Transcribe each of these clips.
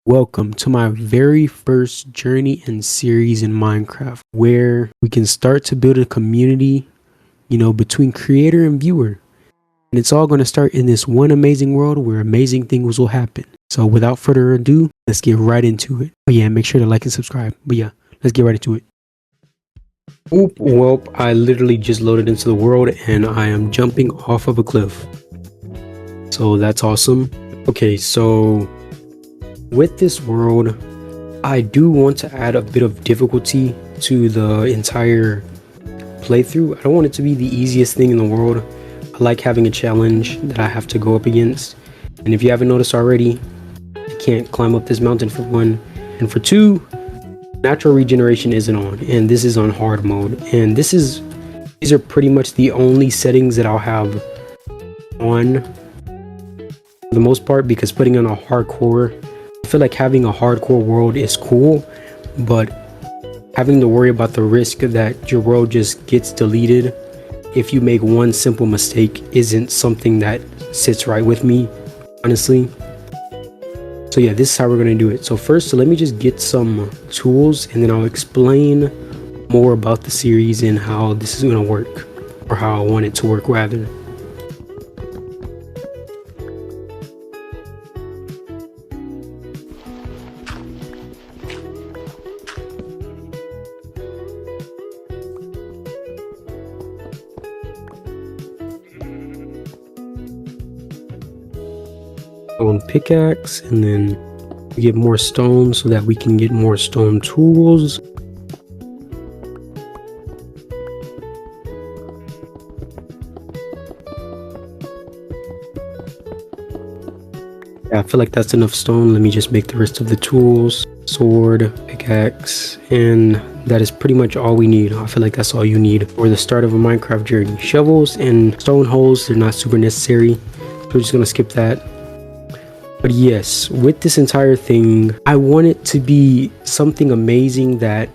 Welcome to my very first journey and series in Minecraft, where we can start to build a community, between creator and viewer. And it's all going to start in this one amazing world where amazing things will happen. So without further ado, let's get right into it. But yeah, make sure to like and subscribe. But yeah, let's get right into it. Oop, well, I literally just loaded into the world and I am jumping off of a cliff. So that's awesome. Okay, so with this world, I do want to add a bit of difficulty to the entire playthrough. I don't want it to be the easiest thing in the world. I like having a challenge that I have to go up against. And if you haven't noticed already, I can't climb up this mountain for one. And for two, natural regeneration isn't on. And this is on hard mode. And these are pretty much the only settings that I'll have on for the most part, because putting on a hardcore, I feel like having a hardcore world is cool, but having to worry about the risk that your world just gets deleted if you make one simple mistake isn't something that sits right with me, honestly. So yeah, this is how we're going to do it. So first, let me just get some tools and then I'll explain more about the series and how this is going to work, or how I want it to work rather. Stone pickaxe, and then we get more stone so that we can get more stone tools. Yeah, I feel like that's enough stone. Let me just make the rest of the tools. Sword, pickaxe, and that is pretty much all we need. I feel like that's all you need for the start of a Minecraft journey. Shovels and stone holes, they're not super necessary, so we're just gonna skip that. But yes, with this entire thing, I want it to be something amazing that,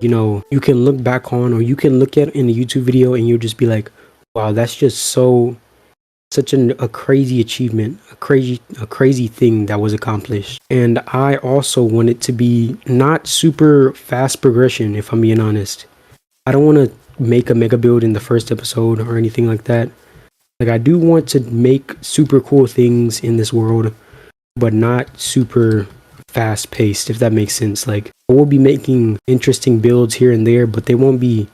you can look back on, or you can look at in a YouTube video and you'll just be like, wow, that's just such a crazy achievement, a crazy thing that was accomplished. And I also want it to be not super fast progression, if I'm being honest. I don't want to make a mega build in the first episode or anything like that. Like, I do want to make super cool things in this world, but not super fast paced, if that makes sense. Like, I will be making interesting builds here and there, but they won't be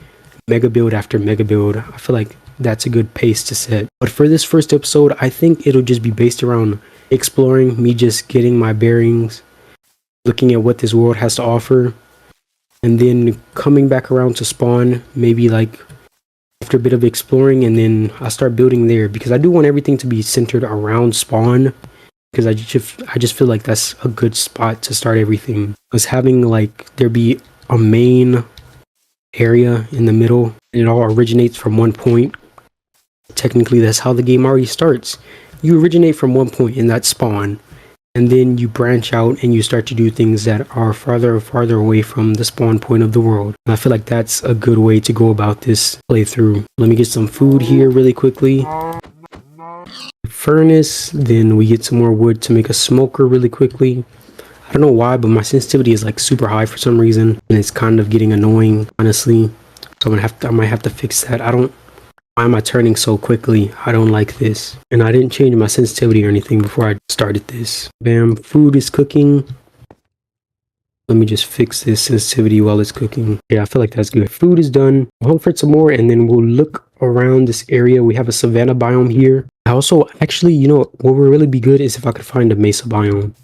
mega build after mega build. I feel like that's a good pace to set. But for this first episode, I think it'll just be based around exploring, me just getting my bearings, looking at what this world has to offer, and then coming back around to spawn, maybe like after a bit of exploring, and then I'll start building there, because I do want everything to be centered around spawn, because I just feel like that's a good spot to start everything. Because having like there be a main area in the middle and it all originates from one point. Technically, that's how the game already starts. You originate from one point in that spawn, and then you branch out and you start to do things that are farther and farther away from the spawn point of the world. And I feel like that's a good way to go about this playthrough. Let me get some food here really quickly. Furnace, then we get some more wood to make a smoker really quickly. I don't know why, but my sensitivity is like super high for some reason, and it's kind of getting annoying, honestly. So I might have to fix that. Why am I turning so quickly? I don't like this. And I didn't change my sensitivity or anything before I started this. Bam, food is cooking. Let me just fix this sensitivity while it's cooking. Yeah, I feel like that's good. Food is done. We'll hunt for some more, and then we'll look around this area. We have a savanna biome here. I also, actually, what would really be good is if I could find a mesa biome.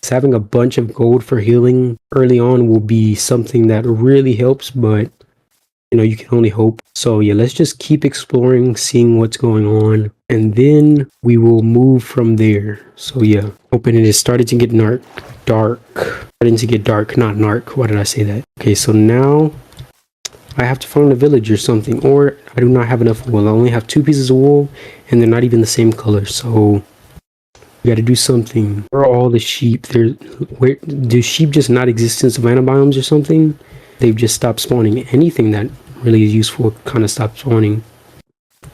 So having a bunch of gold for healing early on will be something that really helps, but you can only hope. So yeah, let's just keep exploring, seeing what's going on, and then we will move from there. So yeah, hoping it is starting to get dark. Starting to get dark, not narc. Why did I say that? Okay, so now I have to find a village or something, or I do not have enough wool. I only have 2 pieces of wool, and they're not even the same color. So we got to do something. Where are all the sheep? Do sheep just not exist in savanna biomes or something? They've just stopped spawning. Anything that really is useful kind of stopped spawning,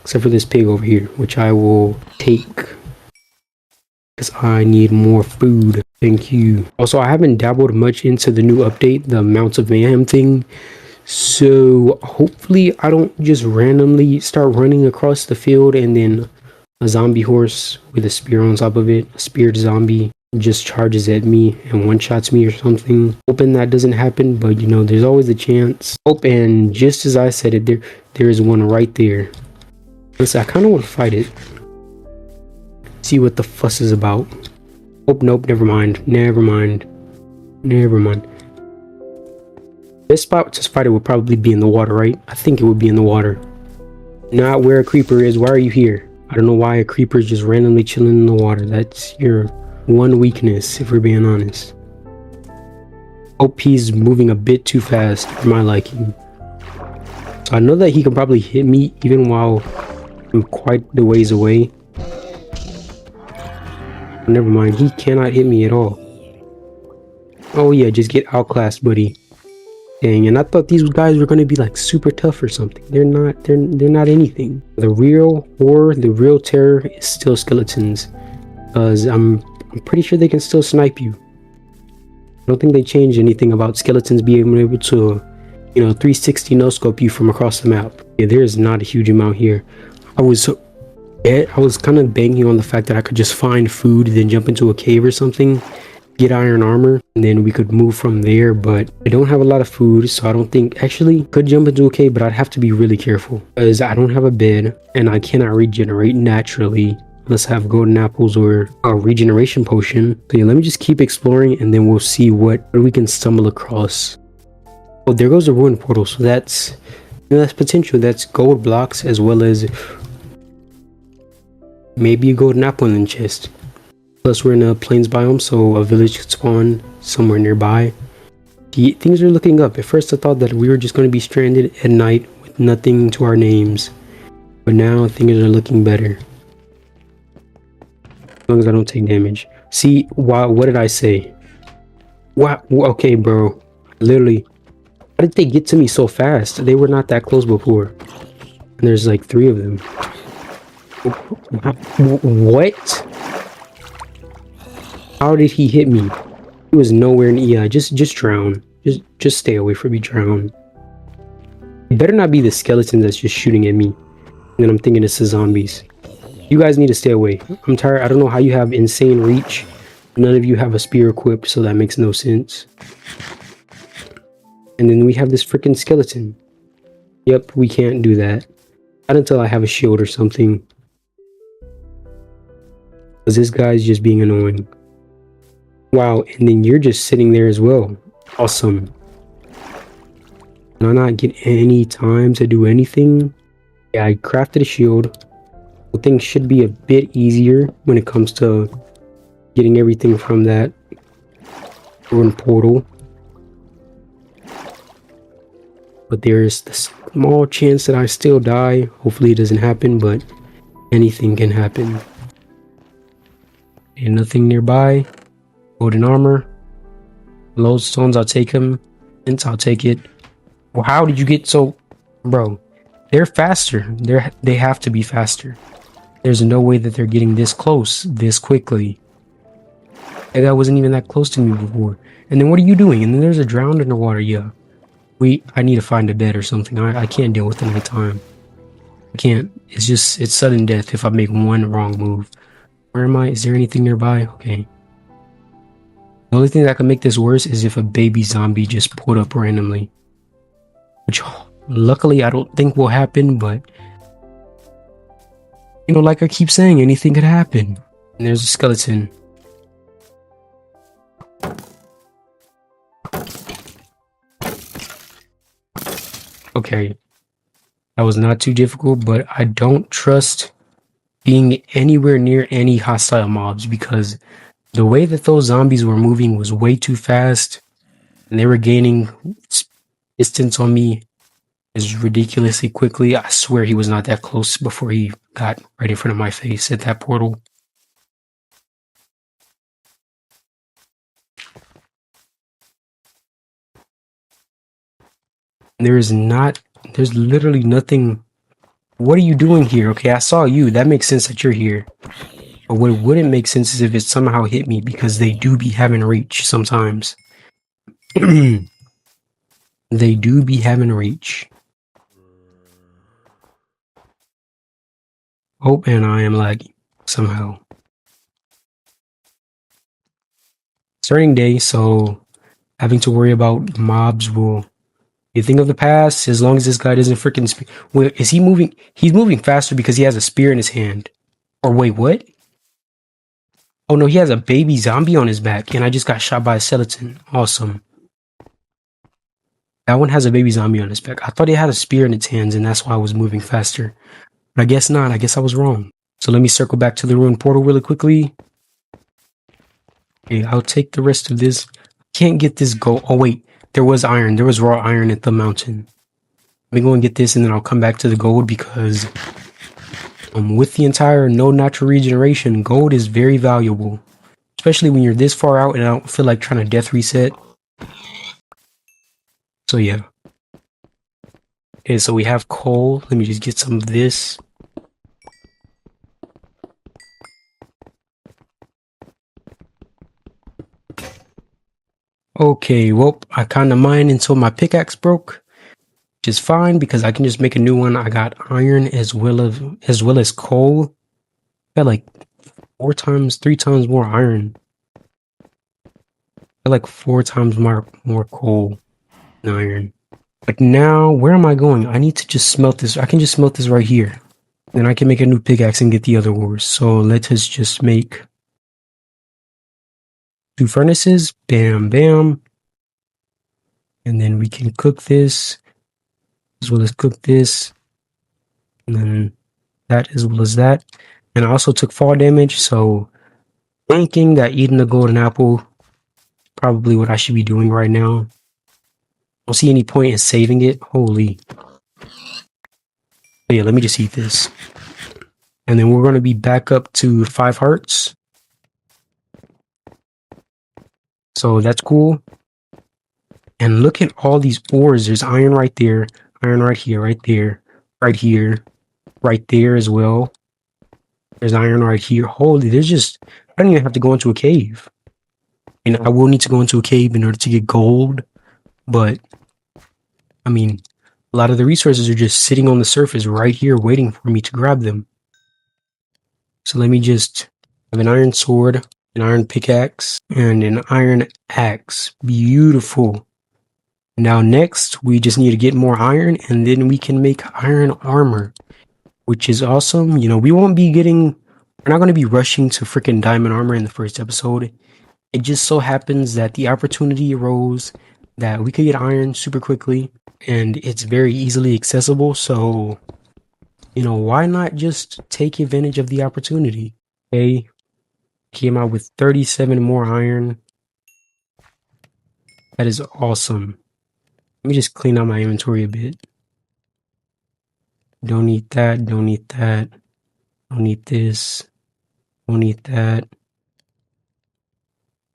except for this pig over here, which I will take because I need more food. Thank you. Also, I haven't dabbled much into the new update, the Mounts of Mayhem thing. So hopefully I don't just randomly start running across the field and then a zombie horse with a spear on top of it, a speared zombie, just charges at me and one-shots me or something. Hoping that doesn't happen, but you know, there's always a chance. Oh, and just as I said it, there is one right there. Listen, I kind of want to fight it. See what the fuss is about. Oh, nope, never mind. Never mind. Never mind. This spot to fight it would probably be in the water, right? I think it would be in the water. Not where a creeper is. Why are you here? I don't know why a creeper is just randomly chilling in the water. That's your one weakness, if we're being honest. Hope he's moving a bit too fast for my liking. So I know that he can probably hit me even while I'm quite the ways away. Never mind, he cannot hit me at all. Oh yeah, just get outclassed, buddy. Dang, and I thought these guys were gonna be like super tough or something. They're not. They're not anything. The real horror, the real terror is still skeletons, because I'm pretty sure they can still snipe you. I don't think they changed anything about skeletons being able to, you know, 360 no scope you from across the map. Yeah, there is not a huge amount here. I was kind of banking on the fact that I could just find food, then jump into a cave or something, get iron armor, and then we could move from there. But I don't have a lot of food, so I don't think, actually could jump into a cave, but I'd have to be really careful because I don't have a bed and I cannot regenerate naturally unless I have golden apples or a regeneration potion. So yeah, let me just keep exploring and then we'll see what we can stumble across. Oh, there goes the ruin portal. So that's, you know, that's potential. That's gold blocks as well as maybe a golden apple in the chest. Plus we're in a plains biome, so a village could spawn somewhere nearby. Things are looking up. At first I thought that we were just going to be stranded at night with nothing to our names, but now things are looking better. As long as I don't take damage. See, what did I say? What? Okay, bro. Literally, how did they get to me so fast? They were not that close before. And there's like 3 of them. What? How did he hit me? He was nowhere near. Just drown. Just stay away from me. Drown. It better not be the skeletons that's just shooting at me. And then I'm thinking it's the zombies. You guys need to stay away. I'm tired. I don't know how you have insane reach. None of you have a spear equipped, so that makes no sense. And then we have this freaking skeleton. Yep, we can't do that. Not until I have a shield or something. Because this guy's just being annoying. Wow, and then you're just sitting there as well. Awesome. Can I not get any time to do anything? Yeah, I crafted a shield. So things should be a bit easier when it comes to getting everything from that ruin portal. But there's the small chance that I still die. Hopefully it doesn't happen, but anything can happen. And nothing nearby. Golden armor. Lodestones, I'll take them. Hints, I'll take it. Well, how did you get so... Bro, they're faster. They have to be faster. There's no way that they're getting this close this quickly. That guy wasn't even that close to me before. And then what are you doing? And then there's a drowned in the water. Yeah. I need to find a bed or something. I can't deal with the nighttime. I can't. It's sudden death if I make one wrong move. Where am I? Is there anything nearby? Okay. The only thing that could make this worse is if a baby zombie just pulled up randomly. Which, luckily, I don't think will happen, but... You know, like I keep saying, anything could happen. And there's a skeleton. Okay. That was not too difficult, but I don't trust being anywhere near any hostile mobs because the way that those zombies were moving was way too fast and they were gaining distance on me as ridiculously quickly. I swear he was not that close before he got right in front of my face at that portal. There's literally nothing. What are you doing here? Okay, I saw you. That makes sense that you're here. But what wouldn't make sense is if it somehow hit me, because they do be having reach sometimes. They do be having reach. Oh, and I am lagging somehow. Starting day, so having to worry about mobs will be a thing of the past, as long as this guy doesn't freaking wait, is he moving? He's moving faster because he has a spear in his hand. Or wait, what? Oh no, he has a baby zombie on his back, and I just got shot by a skeleton. Awesome. That one has a baby zombie on his back. I thought he had a spear in its hands, and that's why I was moving faster. But I guess not. I guess I was wrong. So let me circle back to the ruined portal really quickly. Okay, I'll take the rest of this. Can't get this gold. Oh wait, there was iron. There was raw iron at the mountain. Let me go and get this, and then I'll come back to the gold, because with the entire no natural regeneration, gold is very valuable. Especially when you're this far out and I don't feel like trying to death reset. So yeah. Okay, so we have coal. Let me just get some of this. Okay, well, I kind of mined until my pickaxe broke, which is fine because I can just make a new one. I got iron as well as coal. I got like 3 times more iron. I got like 4 times more coal than iron. But now, where am I going? I need to just smelt this. I can just smelt this right here. Then I can make a new pickaxe and get the other ores. So let us just make 2 furnaces. Bam, bam. And then we can cook this as well as cook this. And then that as well as that. And I also took fall damage, so thinking that eating the golden apple is probably what I should be doing right now. Don't see any point in saving it. Holy. But yeah, let me just eat this. And then we're going to be back up to 5 hearts. So that's cool. And look at all these ores. There's iron right there. Iron right here, right there. Right here. Right there as well. There's iron right here. Holy, there's just... I don't even have to go into a cave. And I will need to go into a cave in order to get gold. But, I mean, a lot of the resources are just sitting on the surface right here waiting for me to grab them. So let me just have an iron sword, an iron pickaxe, and an iron axe. Beautiful. Now next, we just need to get more iron, and then we can make iron armor, which is awesome. You know, we won't be getting... We're not going to be rushing to freaking diamond armor in the first episode. It just so happens that the opportunity arose that we could get iron super quickly, and it's very easily accessible. So, you know, why not just take advantage of the opportunity? Okay, came out with 37 more iron. That is awesome. Let me just clean out my inventory a bit. Don't need that, don't need that. Don't need this. Don't need that.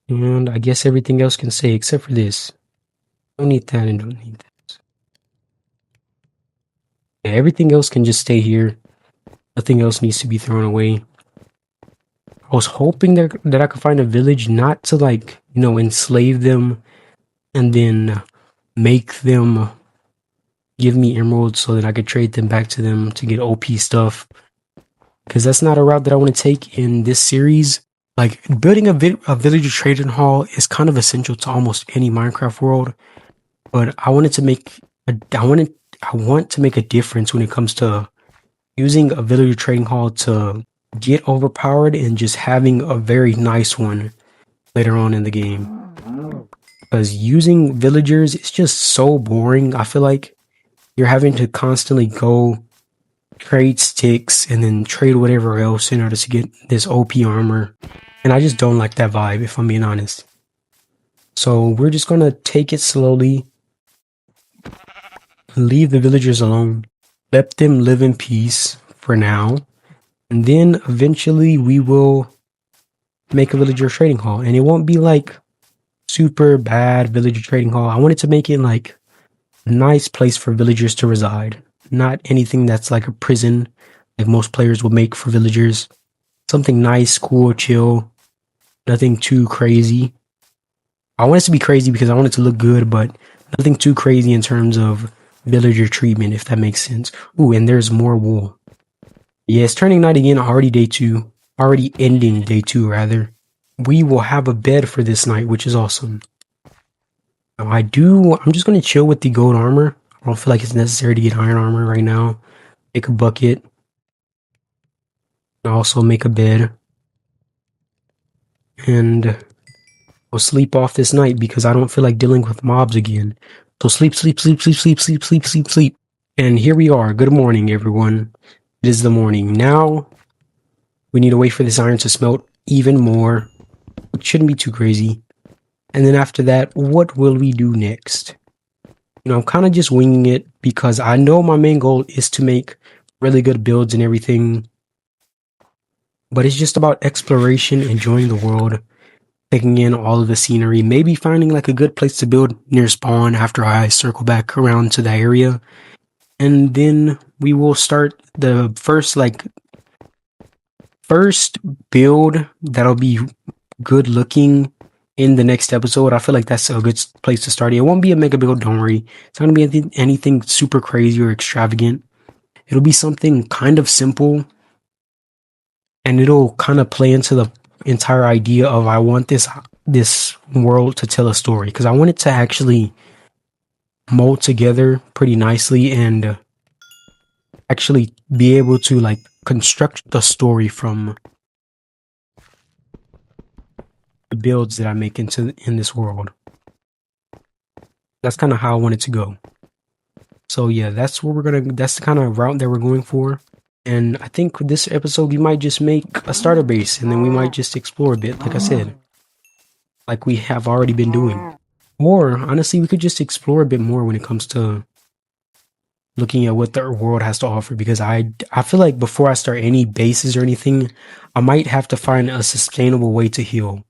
And I guess everything else can stay except for this. Don't need that and don't need this. Yeah, everything else can just stay here. Nothing else needs to be thrown away. I was hoping that I could find a village, not to, like, you know, enslave them and then make them give me emeralds so that I could trade them back to them to get OP stuff. Because that's not a route that I want to take in this series. Like, building a villager trading hall is kind of essential to almost any Minecraft world. But I wanted to make I want to make a difference when it comes to using a villager trading hall to get overpowered and just having a very nice one later on in the game. Because using villagers is just so boring. I feel like you're having to constantly go trade sticks and then trade whatever else in order to get this OP armor. And I just don't like that vibe, if I'm being honest. So we're just going to take it slowly. Leave the villagers alone. Let them live in peace for now. And then eventually we will make a villager trading hall. And it won't be like super bad villager trading hall. I wanted to make it like a nice place for villagers to reside. Not anything that's like a prison like most players will make for villagers. Something nice, cool, chill. Nothing too crazy. I want it to be crazy because I want it to look good, but nothing too crazy in terms of villager treatment, if that makes sense. Ooh, and there's more wool. Yeah, it's turning night again. Already day 2. Already ending day 2, rather. We will have a bed for this night, which is awesome. Now, I'm just going to chill with the gold armor. I don't feel like it's necessary to get iron armor right now. Make a bucket. And also make a bed. And I'll sleep off this night because I don't feel like dealing with mobs again. So sleep, sleep, sleep, sleep, sleep, sleep, sleep, sleep, sleep. And here we are. Good morning, everyone. It is the morning. Now, we need to wait for this iron to smelt even more. It shouldn't be too crazy. And then after that, what will we do next? You know, I'm kind of just winging it because I know my main goal is to make really good builds and everything. But it's just about exploration, enjoying the world, taking in all of the scenery, maybe finding like a good place to build near spawn after I circle back around to the area. And then we will start the first build that'll be good looking in the next episode. I feel like that's a good place to start. It won't be a mega build, don't worry. It's not gonna be anything super crazy or extravagant. It'll be something kind of simple, and it'll kind of play into the entire idea of I want this world to tell a story, because I want it to actually mold together pretty nicely and actually be able to like construct the story from the builds that I make in this world. That's kind of how I want it to go. So yeah, that's the kind of route that we're going for. And I think with this episode, we might just make a starter base, and then we might just explore a bit, like I said, like we have already been doing. Or honestly, we could just explore a bit more when it comes to looking at what the world has to offer, because I feel like before I start any bases or anything, I might have to find a sustainable way to heal.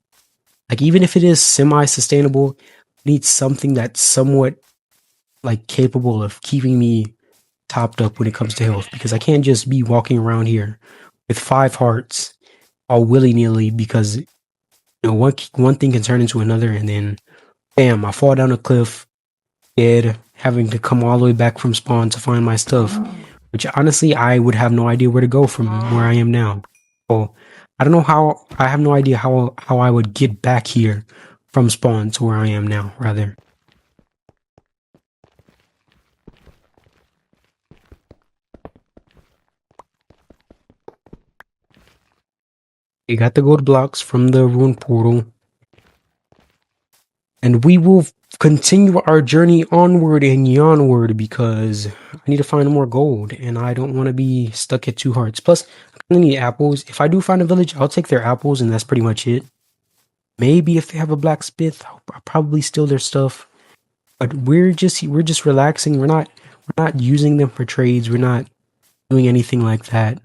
Like even if it is semi-sustainable, I need something that's somewhat like capable of keeping me topped up when it comes to health, because I can't just be walking around here with 5 hearts all willy-nilly, because you know one thing can turn into another, and then bam, I fall down a cliff dead, having to come all the way back from spawn to find my stuff, which honestly I would have no idea where to go from where I am now. So I don't know how, I have no idea how I would get back here from spawn to where I am now, rather. We got the gold blocks from the ruin portal, and we will continue our journey onward and onward, because I need to find more gold and I don't want to be stuck at 2 hearts. Plus, I need apples. If I do find a village, I'll take their apples, and that's pretty much it. Maybe if they have a blacksmith, I'll probably steal their stuff. But we're just relaxing. We're not using them for trades. We're not doing anything like that.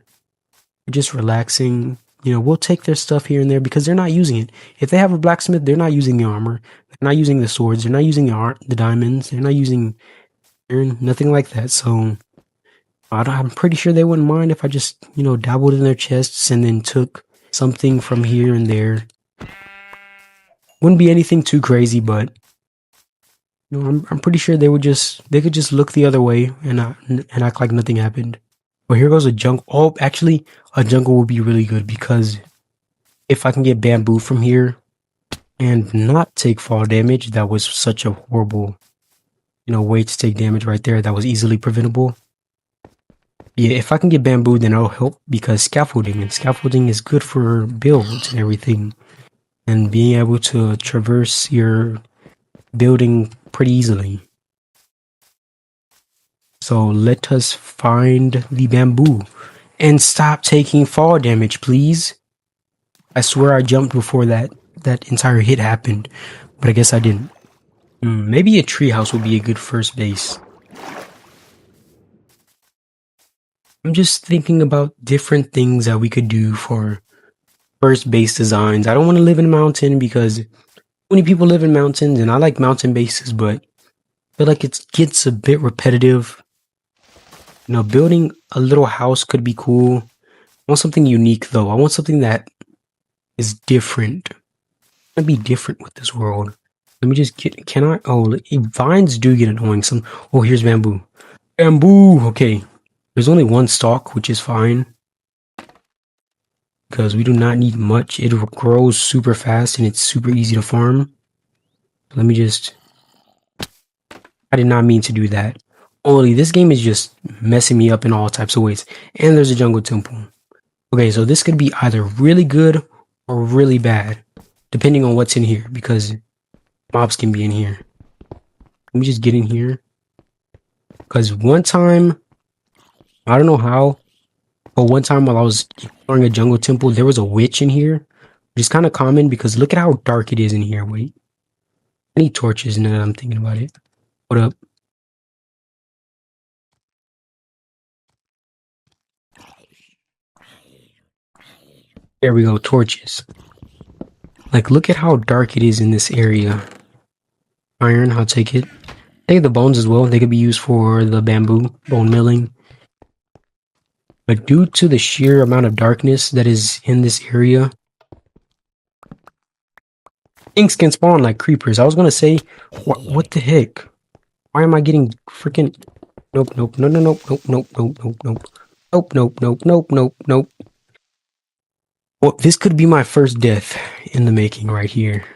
We're just relaxing. You know, we'll take their stuff here and there because they're not using it. If they have a blacksmith, they're not using the armor. They're not using the swords. They're not using the diamonds. They're not using iron, nothing like that. So I'm pretty sure they wouldn't mind if I just, you know, dabbled in their chests and then took something from here and there. Wouldn't be anything too crazy, but you know, I'm pretty sure they could just look the other way and act like nothing happened. Well, here goes a jungle. Oh, actually, a jungle will be really good, because if I can get bamboo from here and not take fall damage, that was such a horrible, you know, way to take damage right there. That was easily preventable. Yeah, if I can get bamboo, then that'll help, because scaffolding is good for builds and everything, and being able to traverse your building pretty easily. So let us find the bamboo and stop taking fall damage, please. I swear I jumped before that entire hit happened, but I guess I didn't. Maybe a treehouse would be a good first base. I'm just thinking about different things that we could do for first base designs. I don't want to live in a mountain because many people live in mountains, and I like mountain bases, but I feel like it gets a bit repetitive. You know, building a little house could be cool, I want something unique, though. I want something that is different. I want to be different with this world. Let me just get... Can I... Oh, vines do get annoying. Oh, here's bamboo. Bamboo! Okay. There's only one stalk, which is fine. Because we do not need much. It grows super fast and it's super easy to farm. Let me just... I did not mean to do that. Only this game is just messing me up in all types of ways. And there's a jungle temple. Okay, so this could be either really good or really bad. Depending on what's in here. Because mobs can be in here. Let me just get in here. Because one time... I don't know how. But one time while I was exploring a jungle temple, there was a witch in here. Which is kind of common because look at how dark it is in here. Wait. I need torches now that I'm thinking about it. What up? There we go, torches. Like, look at how dark it is in this area. Iron, I'll take it. Take the bones as well. They could be used for the bamboo, bone milling. But due to the sheer amount of darkness that is in this area, things can spawn like creepers. I was gonna say, what the heck? Why am I getting freaking... Nope, nope, no, no, nope, nope, nope, nope, nope, nope. Nope, nope, nope, nope, nope, nope. Well, this could be my first death in the making right here.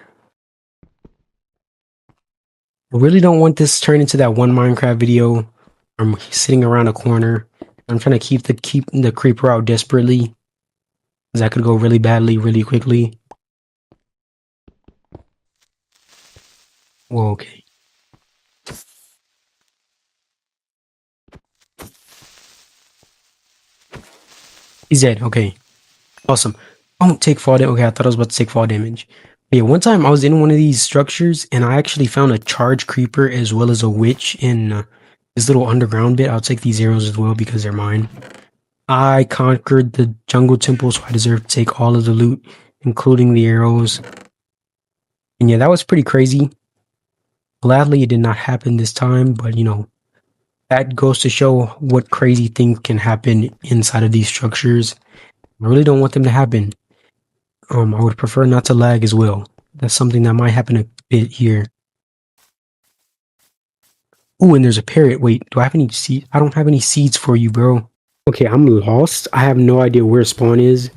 I really don't want this to turn into that one Minecraft video. I'm sitting around a corner. I'm trying to keep the creeper out desperately. Because that could go really badly, really quickly. Whoa, okay. He's dead, okay. Awesome. Don't take fall damage. Okay, I thought I was about to take fall damage. But yeah, one time I was in one of these structures and I actually found a charge creeper as well as a witch in this little underground bit. I'll take these arrows as well because they're mine. I conquered the jungle temple, so I deserve to take all of the loot, including the arrows. And yeah, that was pretty crazy. Gladly, it did not happen this time, but you know, that goes to show what crazy things can happen inside of these structures. I really don't want them to happen. I would prefer not to lag as well. That's something that might happen a bit here. Ooh, and there's a parrot. Wait, do I have any seeds? I don't have any seeds for you, bro. Okay, I'm lost. I have no idea where spawn is.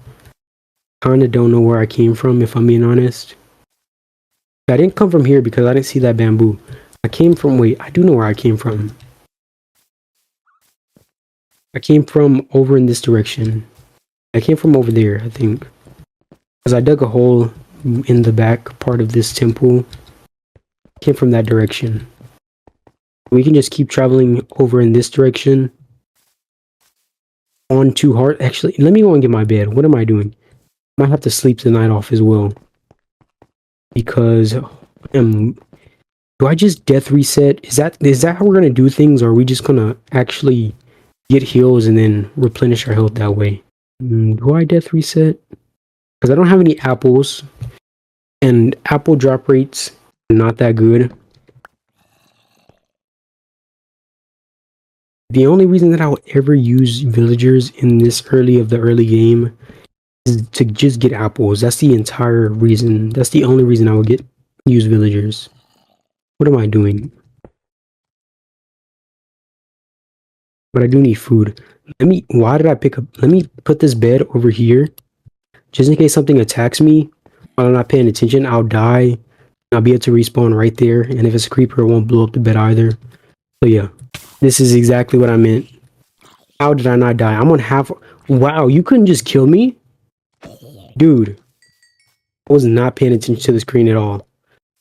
Kinda don't know where I came from, if I'm being honest. I didn't come from here because I didn't see that bamboo. I came from... Wait, I do know where I came from. I came from over in this direction. I came from over there, I think. Because I dug a hole in the back part of this temple. I came from that direction. We can just keep traveling over in this direction. On to heart. Actually, let me go and get my bed. What am I doing? I might have to sleep the night off as well. Because do I just death reset? Is that how we're gonna do things, or are we just gonna actually get heals and then replenish our health that way? Do I death reset? Because I don't have any apples, and apple drop rates are not that good. The only reason that I would ever use villagers in this early game is to just get apples. That's the entire reason. That's the only reason I would use villagers. What am I doing? But I do need food. Why did I pick up? Let me put this bed over here. Just in case something attacks me while I'm not paying attention, I'll die. I'll be able to respawn right there. And if it's a creeper, it won't blow up the bed either. So yeah, this is exactly what I meant. How did I not die? I'm on half... Wow, you couldn't just kill me? Dude, I was not paying attention to the screen at all.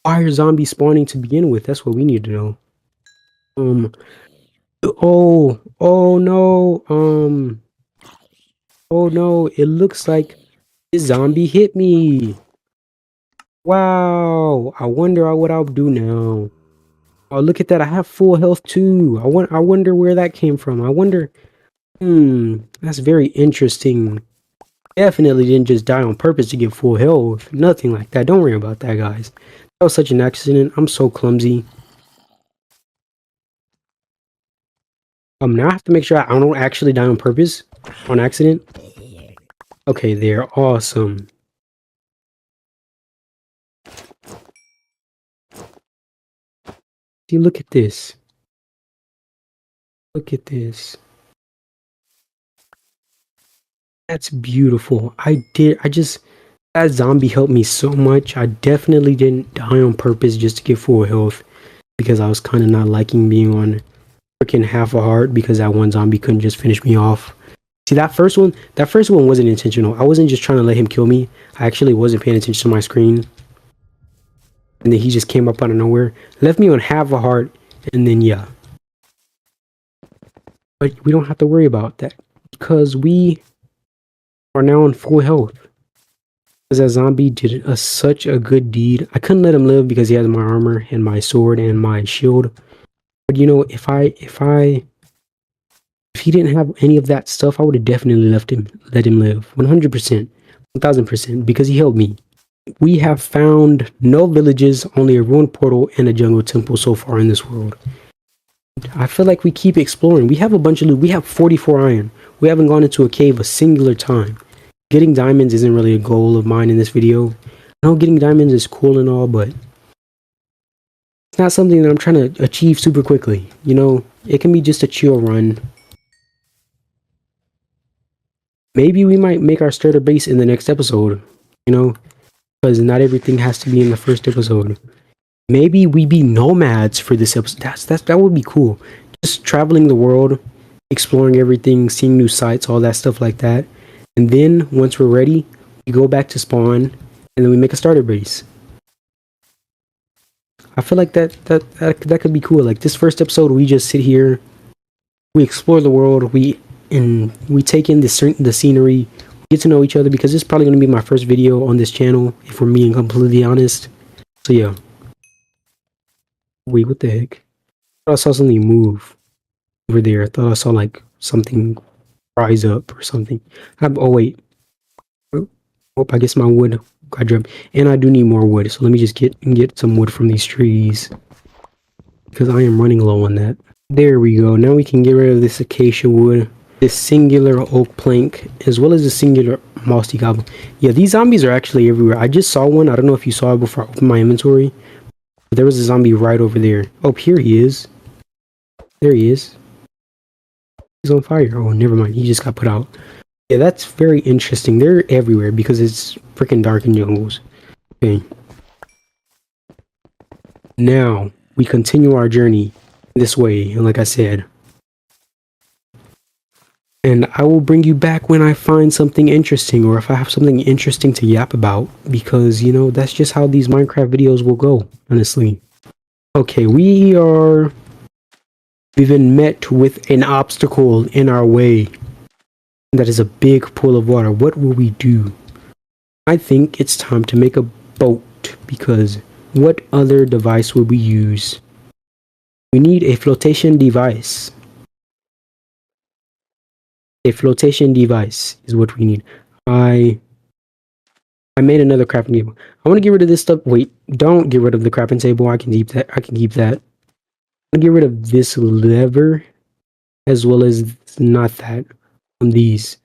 Why are zombies spawning to begin with? That's what we need to know. Oh no, oh no, it looks like this zombie hit me. Wow, I wonder what I'll do now. Oh, look at that, I have full health too. I wonder where that came from. I wonder, that's very interesting. Definitely didn't just die on purpose to get full health. Nothing like that. Don't worry about that, guys. That was such an accident. I'm so clumsy. Now I have to make sure I don't actually die on purpose, on accident. Okay, they're awesome. See, look at this. Look at this. That's beautiful. That zombie helped me so much. I definitely didn't die on purpose just to get full health because I was kind of not liking being on freaking half a heart because that one zombie couldn't just finish me off. See, that first one wasn't intentional. I wasn't just trying to let him kill me. I actually wasn't paying attention to my screen. And then he just came up out of nowhere, left me on half a heart, and then yeah. But we don't have to worry about that because we are now on full health. Because that zombie did such a good deed. I couldn't let him live because he has my armor and my sword and my shield. But you know, if he didn't have any of that stuff, I would have definitely let him live. 100%, 1000%, because he helped me. We have found no villages, only a ruined portal and a jungle temple so far in this world. I feel like we keep exploring. We have a bunch of loot. We have 44 iron. We haven't gone into a cave a singular time. Getting diamonds isn't really a goal of mine in this video. I know getting diamonds is cool and all, but it's not something that I'm trying to achieve super quickly. You know, it can be just a chill run. Maybe we might make our starter base in the next episode, you know, because not everything has to be in the first episode. Maybe we be nomads for this episode. That would be cool. Just traveling the world, exploring everything, seeing new sights, all that stuff like that. And then once we're ready, we go back to spawn, and then we make a starter base. I feel like that could be cool. Like this first episode, we just sit here, we explore the world, we take in the scenery, we get to know each other because this is probably going to be my first video on this channel, if we're being completely honest. So yeah. Wait, what the heck? I thought I saw something move over there. I thought I saw like something rise up or something. Oh wait. Oh, I guess my wood got dropped. And I do need more wood, so let me just get some wood from these trees. Because I am running low on that. There we go. Now we can get rid of this acacia wood, this singular oak plank, as well as the singular mossy goblin. Yeah, these zombies are actually everywhere. I just saw one. I don't know if you saw it before I opened my inventory. But there was a zombie right over there. Oh, here he is. There he is. He's on fire. Oh, never mind. He just got put out. Yeah, that's very interesting. They're everywhere because it's freaking dark in jungles. Okay. Now, we continue our journey this way, and like I said. And I will bring you back when I find something interesting, or if I have something interesting to yap about, because, you know, that's just how these Minecraft videos will go, honestly. Okay, we've been met with an obstacle in our way. That is a big pool of water. What will we do? I think it's time to make a boat, because what other device would we use? We need a flotation device. A flotation device is what we need. I made another crafting table. I want to get rid of this stuff. Wait, don't get rid of the crafting table. I can keep that. I can keep that. I'm gonna get rid of this lever, as well as not that. On these.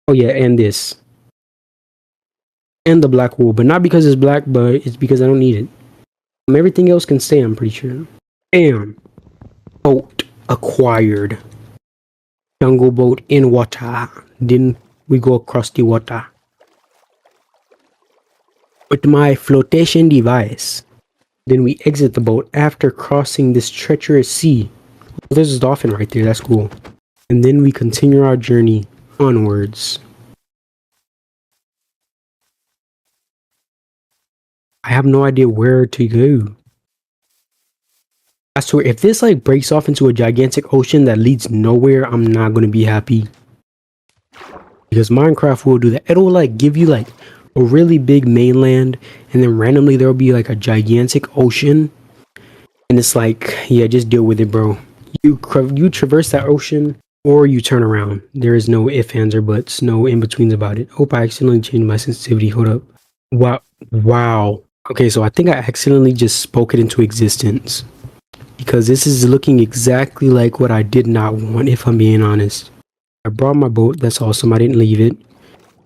Oh yeah, and this. And the black wool, but not because it's black, but it's because I don't need it. Everything else can stay, I'm pretty sure. Bam. Boat acquired. Jungle boat in water. Then we go across the water. With my flotation device. Then we exit the boat after crossing this treacherous sea. There's a dolphin right there, that's cool. And then we continue our journey onwards. I have no idea where to go. I swear, if this like breaks off into a gigantic ocean that leads nowhere, I'm not gonna be happy. Because Minecraft will do that. It'll like give you like a really big mainland, and then randomly there'll be like a gigantic ocean. And it's like, yeah, just deal with it, bro. You traverse that ocean, or you turn around. There is no ifs, ands, or buts, no in-betweens about it. Oh, I accidentally changed my sensitivity. Hold up. Wow. Okay, so I think I accidentally just spoke it into existence. Because this is looking exactly like what I did not want, if I'm being honest. I brought my boat. That's awesome. I didn't leave it.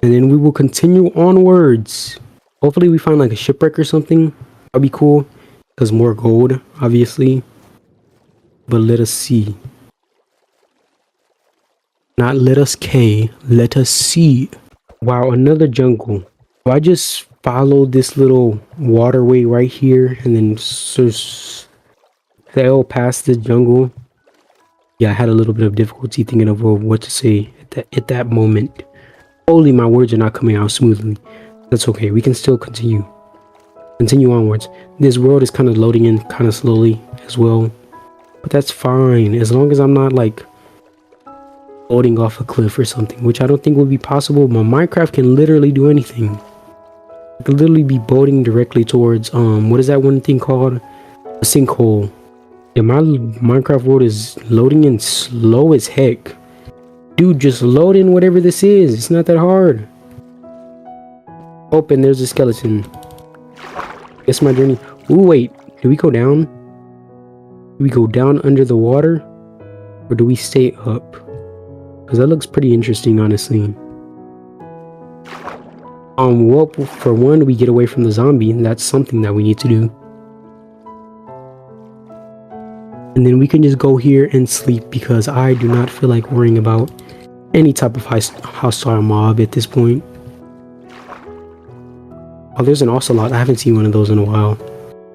And then we will continue onwards. Hopefully we find like a shipwreck or something. That'd be cool. Because more gold, obviously. But let us see. Not let us K. Let us see. Wow, another jungle. So I just followed this little waterway right here. And then sail past the jungle. Yeah, I had a little bit of difficulty thinking of what to say at that moment. Holy, my words are not coming out smoothly. That's okay. We can still continue. Continue onwards. This world is kind of loading in kind of slowly as well. But that's fine. As long as I'm not like floating off a cliff or something, which I don't think would be possible. But Minecraft can literally do anything. I could literally be boating directly towards, what is that one thing called? A sinkhole. Yeah, my Minecraft world is loading in slow as heck. Dude, just load in whatever this is. It's not that hard. Oh, and there's a skeleton. Guess my journey. Ooh, wait. Do we go down? Do we go down under the water? Or do we stay up? Because that looks pretty interesting, honestly. Well, for one, we get away from the zombie. And that's something that we need to do. And then we can just go here and sleep because I do not feel like worrying about any type of hostile mob at this point. Oh, there's an ocelot. I haven't seen one of those in a while.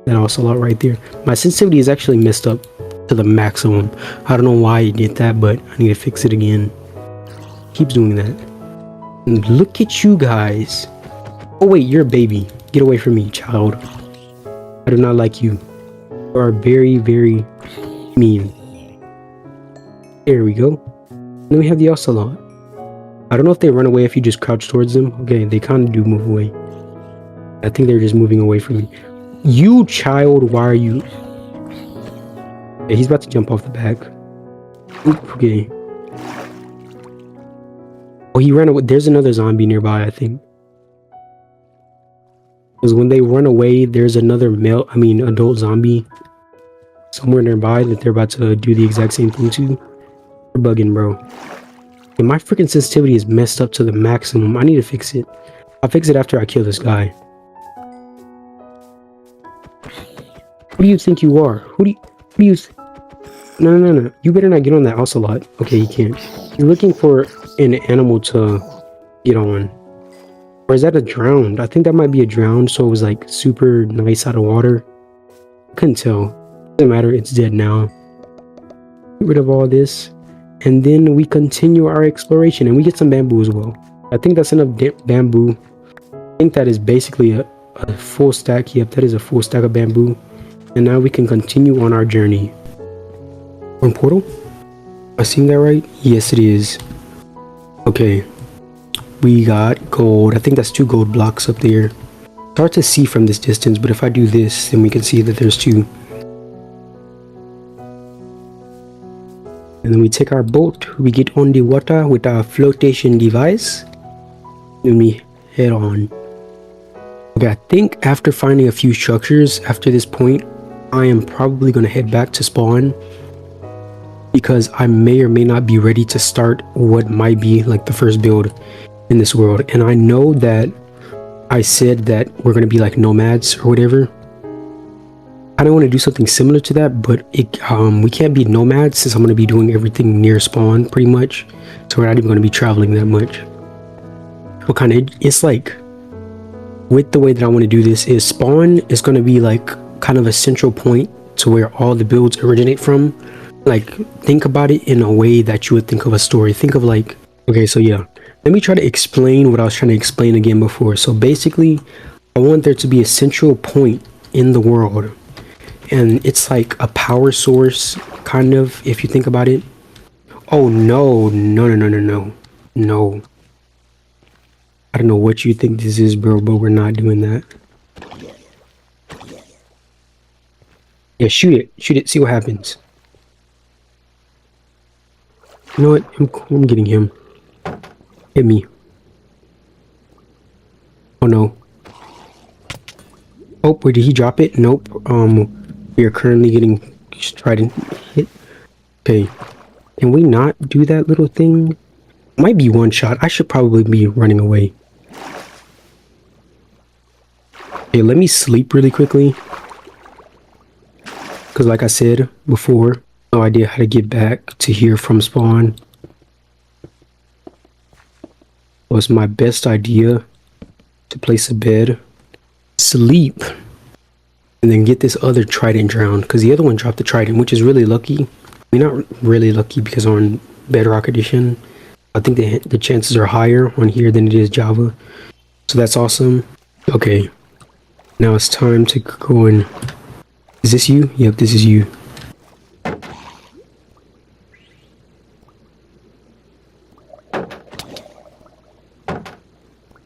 That ocelot right there. My sensitivity is actually messed up to the maximum. I don't know why it did that, but I need to fix it again. Keeps doing that. And look at you guys. Oh wait, you're a baby. Get away from me, child. I do not like you. You are very, very mean. There we go. Then we have the ocelot. I don't know if they run away if you just crouch towards them. Okay, they kind of do move away. I think they're just moving away from me. You child, why are you? Yeah, he's about to jump off the back. Oop, okay. Oh, he ran away. There's another zombie nearby, I think. Because when they run away, there's another adult zombie somewhere nearby that they're about to do the exact same thing to. We're bugging, bro. And my freaking sensitivity is messed up to the maximum. I need to fix it. I'll fix it after I kill this guy. Who do you think you are? Who do you No. You better not get on that ocelot. Okay, you can't. You're looking for an animal to get on. Or is that a drowned? I think that might be a drowned, so it was like super nice out of water. Couldn't tell. Doesn't matter, it's dead now. Get rid of all this. And then we continue our exploration and we get some bamboo as well. I think that's enough bamboo. I think that is basically a full stack. Yep, that is a full stack of bamboo. And now we can continue on our journey. On portal? Am I seeing that right? Yes, it is. Okay. We got gold. I think that's 2 gold blocks up there. It's hard to see from this distance, but if I do this, then we can see that there's 2. And then we take our boat, we get on the water with our flotation device, and we head on. Okay, I think after finding a few structures after this point, I am probably going to head back to spawn, because I may or may not be ready to start what might be like the first build in this world. And I know that I said that we're going to be like nomads or whatever. I don't want to do something similar to that, but we can't be nomads since I'm going to be doing everything near spawn pretty much. So we're not even going to be traveling that much. What kind of, it's like, with the way that I want to do this is spawn is going to be like kind of a central point to where all the builds originate from. Like, think about it in a way that you would think of a story. Think of like, okay, so yeah, let me try to explain what I was trying to explain again before. So basically, I want there to be a central point in the world. And it's like a power source, kind of, if you think about it. Oh, no. No. I don't know what you think this is, bro, but we're not doing that. Yeah, shoot it, see what happens. You know what, I'm getting him. Hit me. Oh, no. Oh, where did he drop it? Nope. We are currently getting trident hit. Okay. Can we not do that little thing? Might be one shot. I should probably be running away. Okay, let me sleep really quickly. Because like I said before, no idea how to get back to here from spawn. Was my best idea to place a bed, sleep, and then get this other trident drowned. Because the other one dropped the trident, which is really lucky. I mean, not really lucky because on Bedrock Edition, I think the chances are higher on here than it is Java. So that's awesome. Okay. Now it's time to go and... Is this you? Yep, this is you.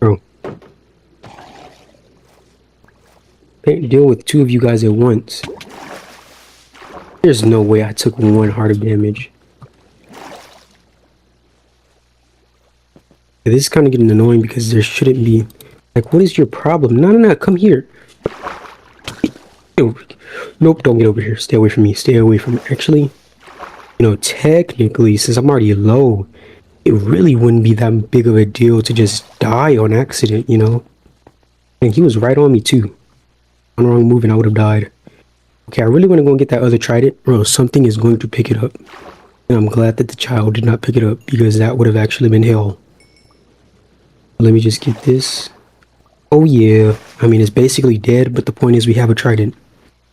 Bro. Can't deal with two of you guys at once. There's no way I took one heart of damage. This is kind of getting annoying because there shouldn't be... Like, what is your problem? No, come here. Nope, don't get over here. Stay away from me. Stay away from me. Actually, you know, technically, since I'm already low, it really wouldn't be that big of a deal to just die on accident, you know? And he was right on me, too. One wrong move and I would have died. Okay, I really want to go and get that other trident. Bro, something is going to pick it up. And I'm glad that the child did not pick it up because that would have actually been hell. Let me just get this. Oh, yeah. I mean, it's basically dead, but the point is we have a trident.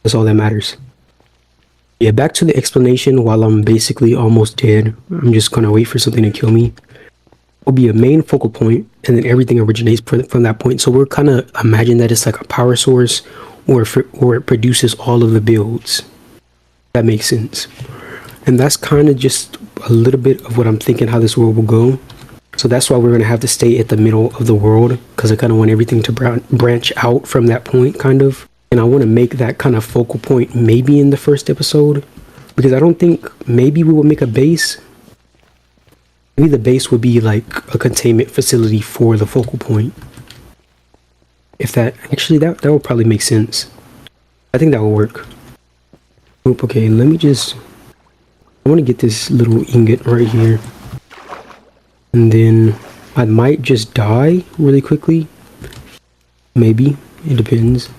That's all that matters. Yeah, back to the explanation. While I'm basically almost dead, I'm just gonna wait for something to kill me. Will be a main focal point, and then everything originates from that point. So we're kind of imagine that it's like a power source, or it produces all of the builds. That makes sense. And that's kind of just a little bit of what I'm thinking how this world will go. So that's why we're gonna have to stay at the middle of the world, because I kind of want everything to branch out from that point, kind of. And I want to make that kind of focal point maybe in the first episode, because I don't think maybe we will make a base. Maybe the base would be like a containment facility for the focal point. If that actually that would probably make sense. I think that will work. Oop, okay, let me just... I want to get this little ingot right here. And then I might just die really quickly. Maybe. It depends.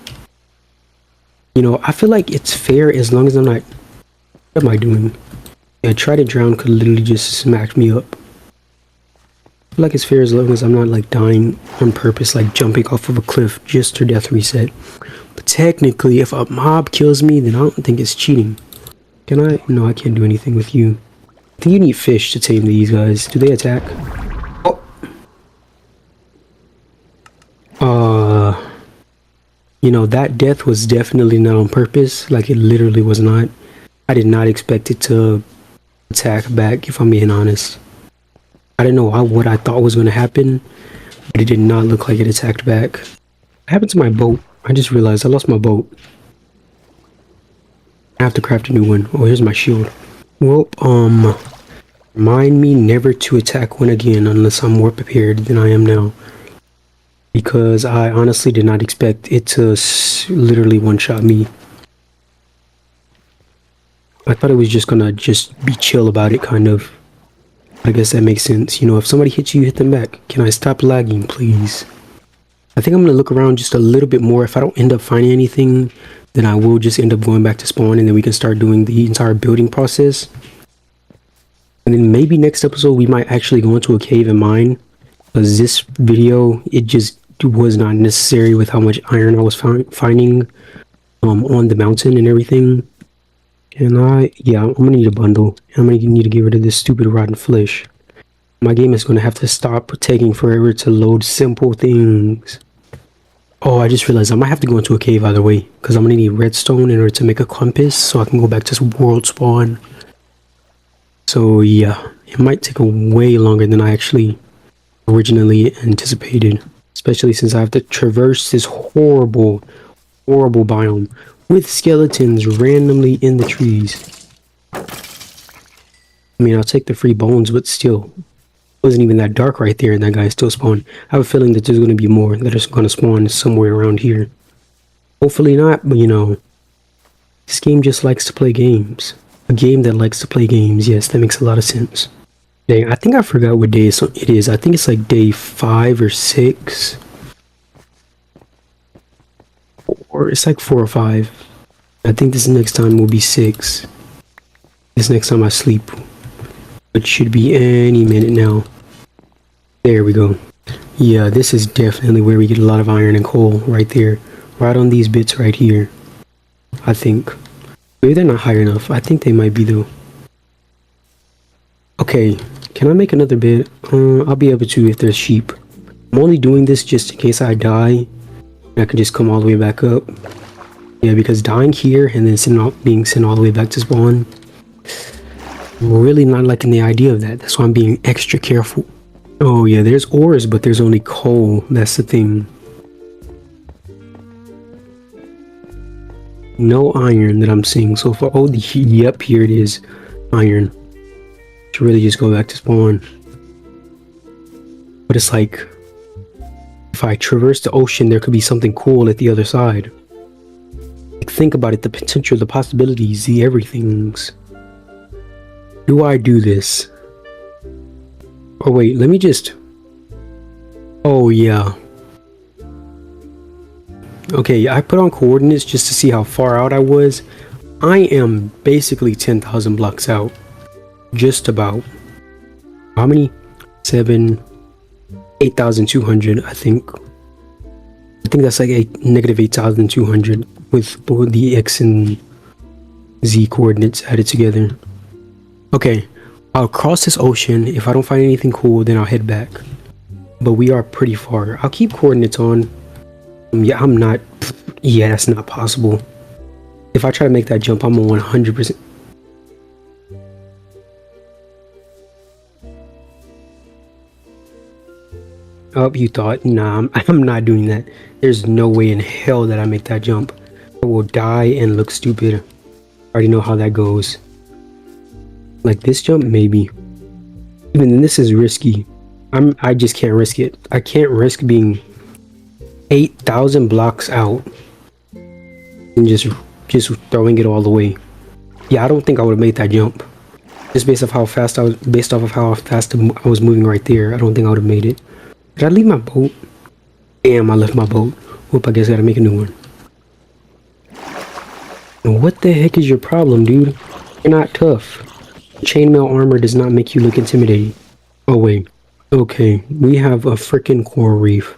You know, I feel like it's fair as long as I'm not... What am I doing? Yeah, try to drown could literally just smack me up. I feel like it's fair as long as I'm not like dying on purpose, like jumping off of a cliff just to death reset. But technically, if a mob kills me, then I don't think it's cheating. Can I? No, I can't do anything with you. I think you need fish to tame these guys. Do they attack? Oh. You know, that death was definitely not on purpose. Like, it literally was not. I did not expect it to attack back, if I'm being honest. I didn't know what I thought was going to happen, but it did not look like it attacked back. What happened to my boat? I just realized I lost my boat. I have to craft a new one. Oh, here's my shield. Well, remind me never to attack one again unless I'm more prepared than I am now. Because I honestly did not expect it to literally one-shot me. I thought it was just gonna be chill about it, kind of. I guess that makes sense. You know, if somebody hits you, hit them back. Can I stop lagging, please? I think I'm gonna look around just a little bit more. If I don't end up finding anything, then I will just end up going back to spawn, and then we can start doing the entire building process. And then maybe next episode we might actually go into a cave and mine. Because this video, it just was not necessary with how much iron I was finding on the mountain and everything. And I'm gonna need a bundle. I'm gonna need to get rid of this stupid rotten flesh. My game is gonna have to stop taking forever to load simple things. Oh, I just realized I might have to go into a cave either way, because I'm gonna need redstone in order to make a compass so I can go back to world spawn. So yeah, it might take a way longer than I actually originally anticipated, especially since I have to traverse this horrible biome with skeletons randomly in the trees. I mean, I'll take the free bones, but still, it wasn't even that dark right there and that guy still spawned. I have a feeling that there's going to be more that are going to spawn somewhere around here. Hopefully not, but you know, this game just likes to play games. A game that likes to play games, yes, that makes a lot of sense. Dang, I think I forgot what day it is. I think it's like day 5 or 6. Or it's like 4 or 5. I think this next time will be 6. This next time I sleep. It should be any minute now. There we go. Yeah, this is definitely where we get a lot of iron and coal. Right there. Right on these bits right here. I think. Maybe they're not high enough. I think they might be though. Okay, can I make another bed? I'll be able to if there's sheep. I'm only doing this just in case I die. I can just come all the way back up. Yeah, because dying here and then being sent all the way back to spawn. I'm really not liking the idea of that. That's why I'm being extra careful. Oh yeah, there's ores, but there's only coal. That's the thing. No iron that I'm seeing so far. Oh, yep, here it is. Iron. Should really just go back to spawn. But it's like, if I traverse the ocean, there could be something cool at the other side. Like, think about it, the potential, the possibilities, the everythings. Do I do this? Oh wait, let me just... Oh yeah. Okay, I put on coordinates just to see how far out I was. I am basically 10,000 blocks out. Just about. How many? 8,200, I think. I think that's like negative 8,200 with both the X and Z coordinates added together. Okay, I'll cross this ocean. If I don't find anything cool, then I'll head back. But we are pretty far. I'll keep coordinates on. Yeah, I'm not... Yeah, that's not possible. If I try to make that jump, I'm on 100%. Oh, you thought? Nah, I'm not doing that. There's no way in hell that I make that jump. I will die and look stupid. I already know how that goes. Like this jump, maybe. Even then, this is risky. I just can't risk it. I can't risk being 8,000 blocks out and just throwing it all the way. Yeah, I don't think I would have made that jump. Just based off of how fast I was moving right there, I don't think I would have made it. Did I leave my boat? Damn, I left my boat. Whoop, I guess I gotta make a new one. And what the heck is your problem, dude? You're not tough. Chainmail armor does not make you look intimidating. Oh wait. Okay, we have a freaking coral reef.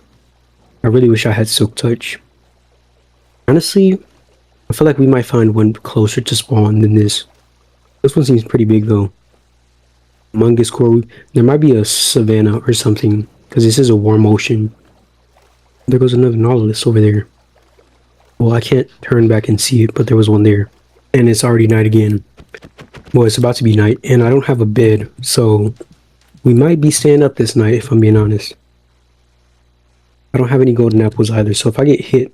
I really wish I had silk touch. Honestly, I feel like we might find one closer to spawn than this. This one seems pretty big though. Mungus coral. There might be a savanna or something, because this is a warm ocean. There goes another nautilus over there. Well, I can't turn back and see it, but there was one there. And it's already night again. Well, it's about to be night, and I don't have a bed, so we might be staying up this night, if I'm being honest. I don't have any golden apples either, so if I get hit,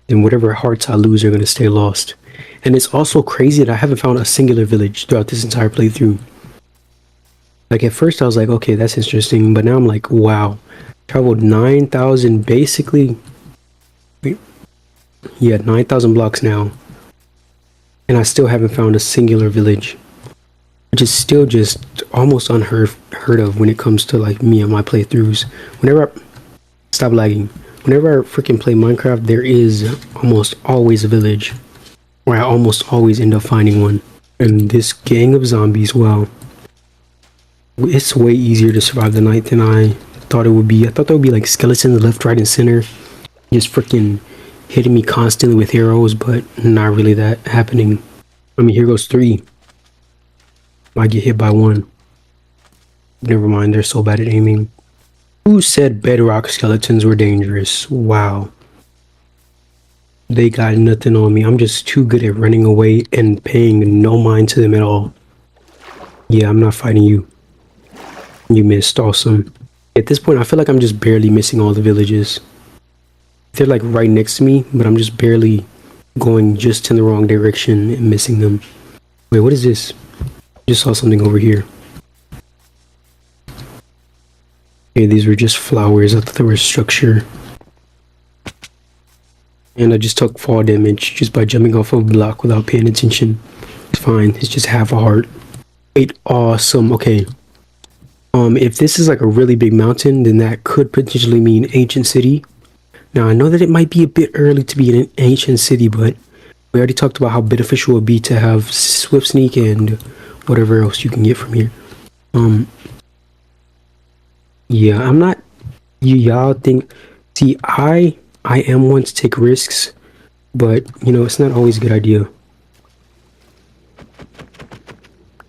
then whatever hearts I lose are going to stay lost. And it's also crazy that I haven't found a singular village throughout this entire playthrough. Like, at first I was like, okay, that's interesting, but now I'm like, wow. Traveled 9,000, basically. Wait. Yeah, 9,000 blocks now. And I still haven't found a singular village. Which is still just almost unheard of when it comes to, like, me and my playthroughs. Whenever I... Stop lagging. Whenever I freaking play Minecraft, there is almost always a village. Or I almost always end up finding one. And this gang of zombies, wow. It's way easier to survive the night than I thought it would be. I thought there would be like skeletons left, right, and center. Just freaking hitting me constantly with arrows, but not really that happening. I mean, here goes 3. I get hit by 1. Never mind, they're so bad at aiming. Who said bedrock skeletons were dangerous? Wow. They got nothing on me. I'm just too good at running away and paying no mind to them at all. Yeah, I'm not fighting you. You missed. Awesome. At this point, I feel like I'm just barely missing all the villages. They're like right next to me, but I'm just barely going just in the wrong direction and missing them. Wait, what is this? Just saw something over here. Okay, these were just flowers. I thought they were structure. And I just took fall damage just by jumping off of a block without paying attention. It's fine. It's just half a heart. Wait, awesome. Okay. If this is like a really big mountain, then that could potentially mean ancient city. Now I know that it might be a bit early to be in an ancient city, but we already talked about how beneficial it would be to have swift sneak and whatever else you can get from here. Yeah, I'm not. Y'all think? See, I am one to take risks, but it's not always a good idea.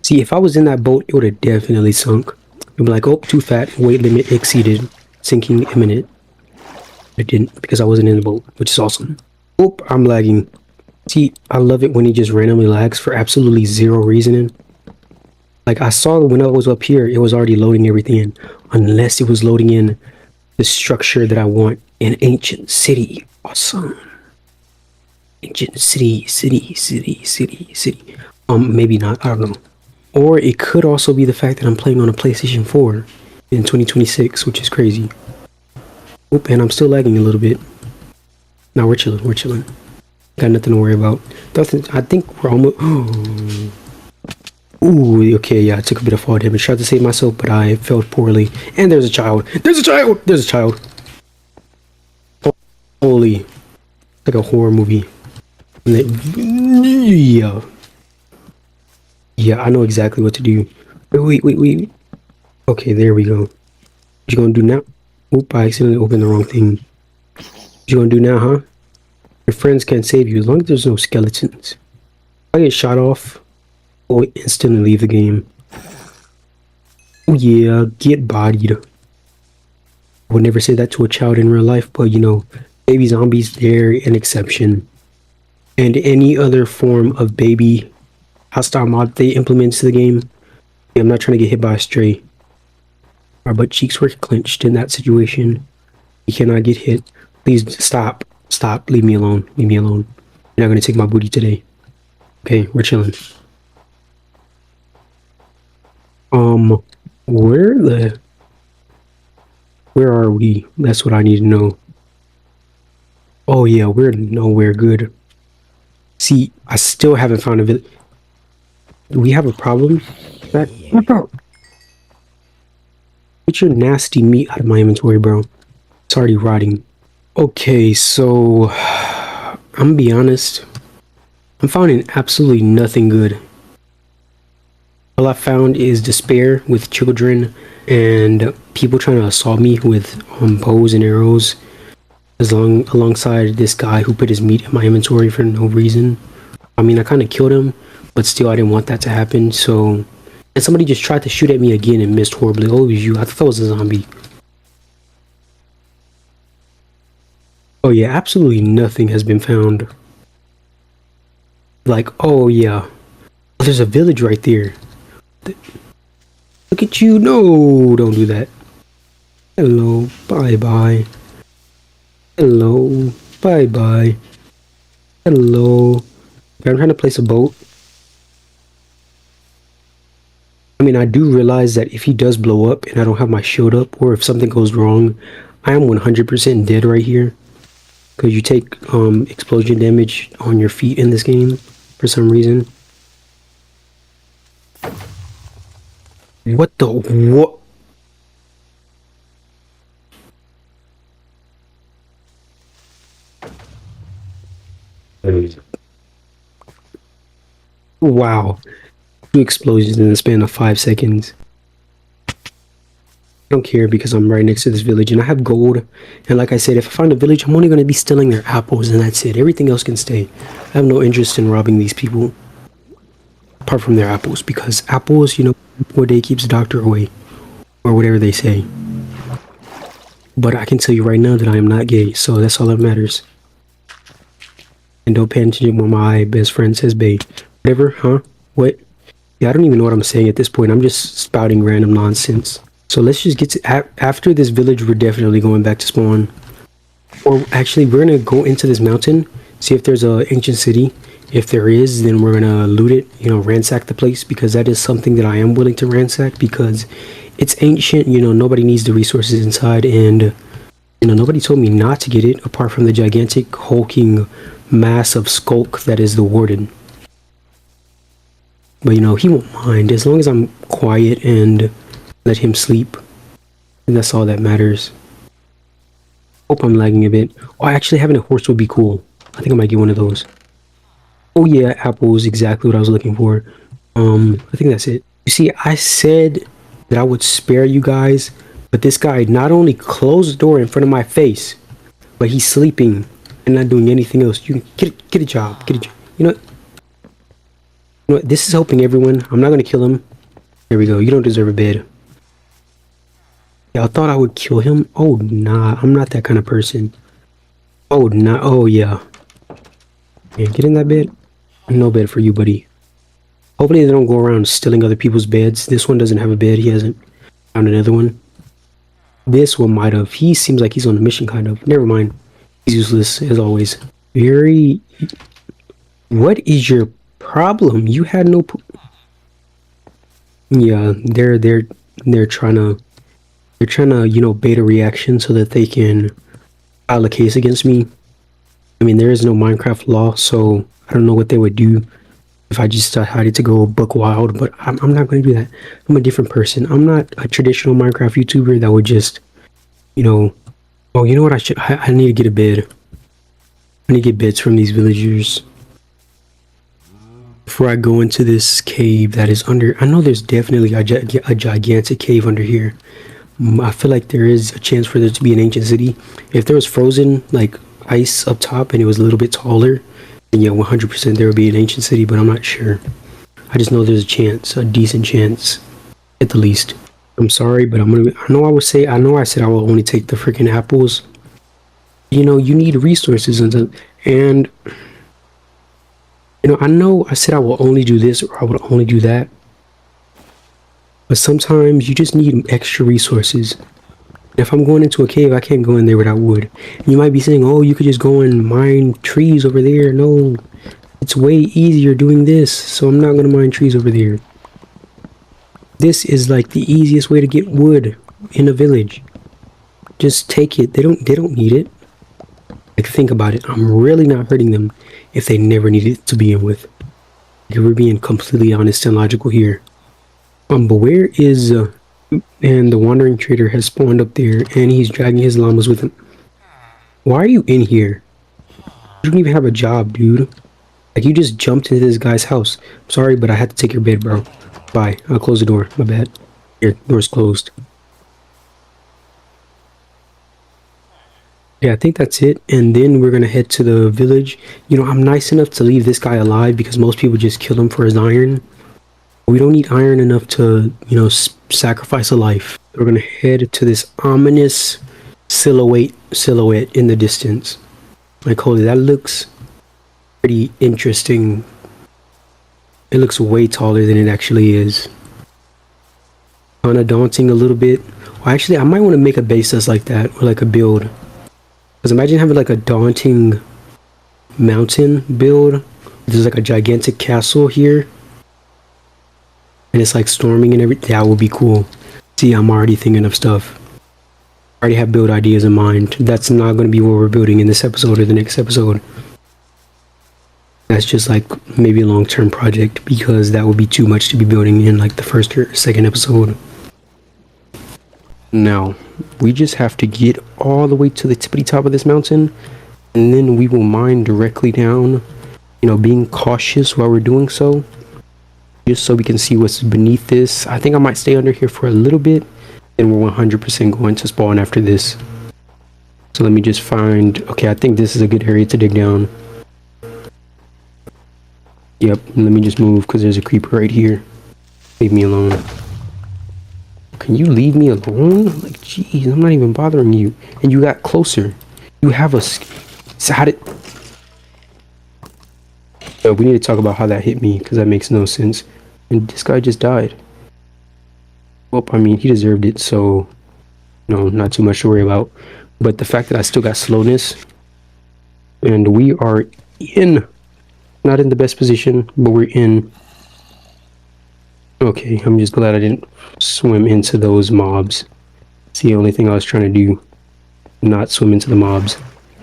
See, if I was in that boat, it would have definitely sunk. It'd be like, oh, too fat, weight limit exceeded, sinking imminent. It didn't because I wasn't in the boat, which is awesome. Oh, I'm lagging. See, I love it when he just randomly lags for absolutely zero reasoning. Like, I saw when I was up here, it was already loading everything in, unless it was loading in the structure that I want. An ancient city. Awesome. Ancient city. Maybe not, I don't know. Or it could also be the fact that I'm playing on a PlayStation 4 in 2026, which is crazy. Oop, and I'm still lagging a little bit. Now we're chilling. Got nothing to worry about. I think we're almost... Ooh, okay, yeah, I took a bit of fall damage. Tried to save myself, but I failed poorly. And there's a child. There's a child! Holy. Like a horror movie. Yeah. Yeah, I know exactly what to do. Wait. Okay, there we go. What you gonna do now? Oop, I accidentally opened the wrong thing. What you gonna do now, huh? Your friends can't save you as long as there's no skeletons. If I get shot off, I'll instantly leave the game. Oh yeah, get bodied. I would never say that to a child in real life, but baby zombies, they're an exception. And any other form of baby hostile mod they implement to the game, I'm not trying to get hit by a stray. Our butt cheeks were clenched in that situation. You cannot get hit. Please stop. Leave me alone. You're not gonna take my booty today. Okay, we're chilling. Where are we? That's what I need to know. Oh yeah, we're nowhere good. See, I still haven't found a village. Do we have a problem? Get your nasty meat out of my inventory, bro. It's already rotting. Okay, so I'm gonna be honest. I'm finding absolutely nothing good. All I found is despair with children and people trying to assault me with bows and arrows, alongside this guy who put his meat in my inventory for no reason. I mean, I kind of killed him, but still, I didn't want that to happen. So, and somebody just tried to shoot at me again and missed horribly. Oh, it was you. I thought that was a zombie. Oh yeah, absolutely nothing has been found. Like, oh yeah, there's a village right there. Look at you. No, don't do that. Hello, bye. Hello, bye. Hello. Okay, I'm trying to place a boat. I mean, I do realize that if he does blow up and I don't have my shield up, or if something goes wrong, I am 100% dead right here. Because you take explosion damage on your feet in this game for some reason. What the what? Wow. 2 explosions in the span of 5 seconds. I don't care because I'm right next to this village and I have gold. And like I said, if I find a village, I'm only going to be stealing their apples and that's it. Everything else can stay. I have no interest in robbing these people. Apart from their apples. Because apples, poor day keeps the doctor away. Or whatever they say. But I can tell you right now that I am not gay. So that's all that matters. And don't pay attention when my best friend says babe. Whatever, huh? What? Yeah, I don't even know what I'm saying at this point. I'm just spouting random nonsense. So let's just get to... After this village, we're definitely going back to spawn. Or actually, we're going to go into this mountain. See if there's an ancient city. If there is, then we're going to loot it. Ransack the place. Because that is something that I am willing to ransack. Because it's ancient. Nobody needs the resources inside. And, nobody told me not to get it. Apart from the gigantic, hulking mass of skulk that is the warden. But he won't mind as long as I'm quiet and let him sleep. And that's all that matters. Hope I'm lagging a bit. Oh, actually having a horse would be cool. I think I might get one of those. Oh yeah, apples, exactly what I was looking for. I think that's it. You see, I said that I would spare you guys, but this guy not only closed the door in front of my face, but he's sleeping and not doing anything else. You get a job. Get a job. You know what? This is helping everyone. I'm not gonna kill him. There we go. You don't deserve a bed. Y'all thought I would kill him? Oh nah, I'm not that kind of person. Oh nah. Oh yeah. Yeah, get in that bed. No bed for you, buddy. Hopefully they don't go around stealing other people's beds. This one doesn't have a bed. He hasn't found another one. This one might have. He seems like he's on a mission, kind of. Never mind. He's useless, as always. Very... What is your problem? You had no... Yeah, they're trying to... They're trying to, you know, bait a reaction so that they can file a case against me. I mean, there is no Minecraft law, so I don't know what they would do if I just decided to go buck wild, but I'm not going to do that. I'm a different person. I'm not a traditional Minecraft YouTuber that would just, you know... Oh, you know what? I need to get a bed. I need to get beds from these villagers. Before I go into this cave that is under... I know there's definitely a gigantic cave under here. I feel like there is a chance for there to be an ancient city. If there was frozen, like, ice up top and it was a little bit taller, then yeah, 100% there would be an ancient city, but I'm not sure. I just know there's a chance, a decent chance, at the least. I'm sorry, but I know I said I will only take the freaking apples. You know, you need resources and you know, I know I said I will only do this or I will only do that. But sometimes you just need extra resources. If I'm going into a cave, I can't go in there without wood. And you might be saying, oh, you could just go and mine trees over there. No, it's way easier doing this, so I'm not going to mine trees over there. This is like the easiest way to get wood in a village. Just take it. They don't need it. Like, think about it. I'm really not hurting them if they never needed it to begin with. Like, we're being completely honest and logical here. But where is... and the wandering trader has spawned up there, and he's dragging his llamas with him. Why are you in here? You don't even have a job, dude. Like, you just jumped into this guy's house. I'm sorry, but I had to take your bed, bro. Bye. I'll close the door. My bad. Here, door's closed. Yeah, I think that's it. And then we're gonna head to the village. You know, I'm nice enough to leave this guy alive because most people just kill him for his iron. We don't need iron enough to, you know, sacrifice a life. We're gonna head to this ominous silhouette in the distance. Like, holy, that looks pretty interesting. It looks way taller than it actually is. Kinda daunting a little bit. Well, actually, I might want to make a base that's like that, or like a build. Because imagine having like a daunting mountain build. There's like a gigantic castle here. And it's like storming and everything. That would be cool. See, I'm already thinking of stuff. I already have build ideas in mind. That's not going to be what we're building in this episode or the next episode. That's just like maybe a long-term project because that would be too much to be building in like the first or second episode. Now, we just have to get all the way to the tippity top of this mountain, and then we will mine directly down, you know, being cautious while we're doing so. Just so we can see what's beneath this. I think I might stay under here for a little bit, and we're 100% going to spawn after this. So let me just find... Okay, I think this is a good area to dig down. Yep, let me just move because there's a creeper right here. Leave me alone. Can you leave me alone? Like, jeez, I'm not even bothering you. And you got closer. You have a... So how did... we need to talk about how that hit me because that makes no sense. And this guy just died. Well, I mean, he deserved it, so no, not too much to worry about. But the fact that I still got slowness, and we are not in the best position, but we're in. Okay, I'm just glad I didn't swim into those mobs. It's the only thing I was trying to do, not swim into the mobs.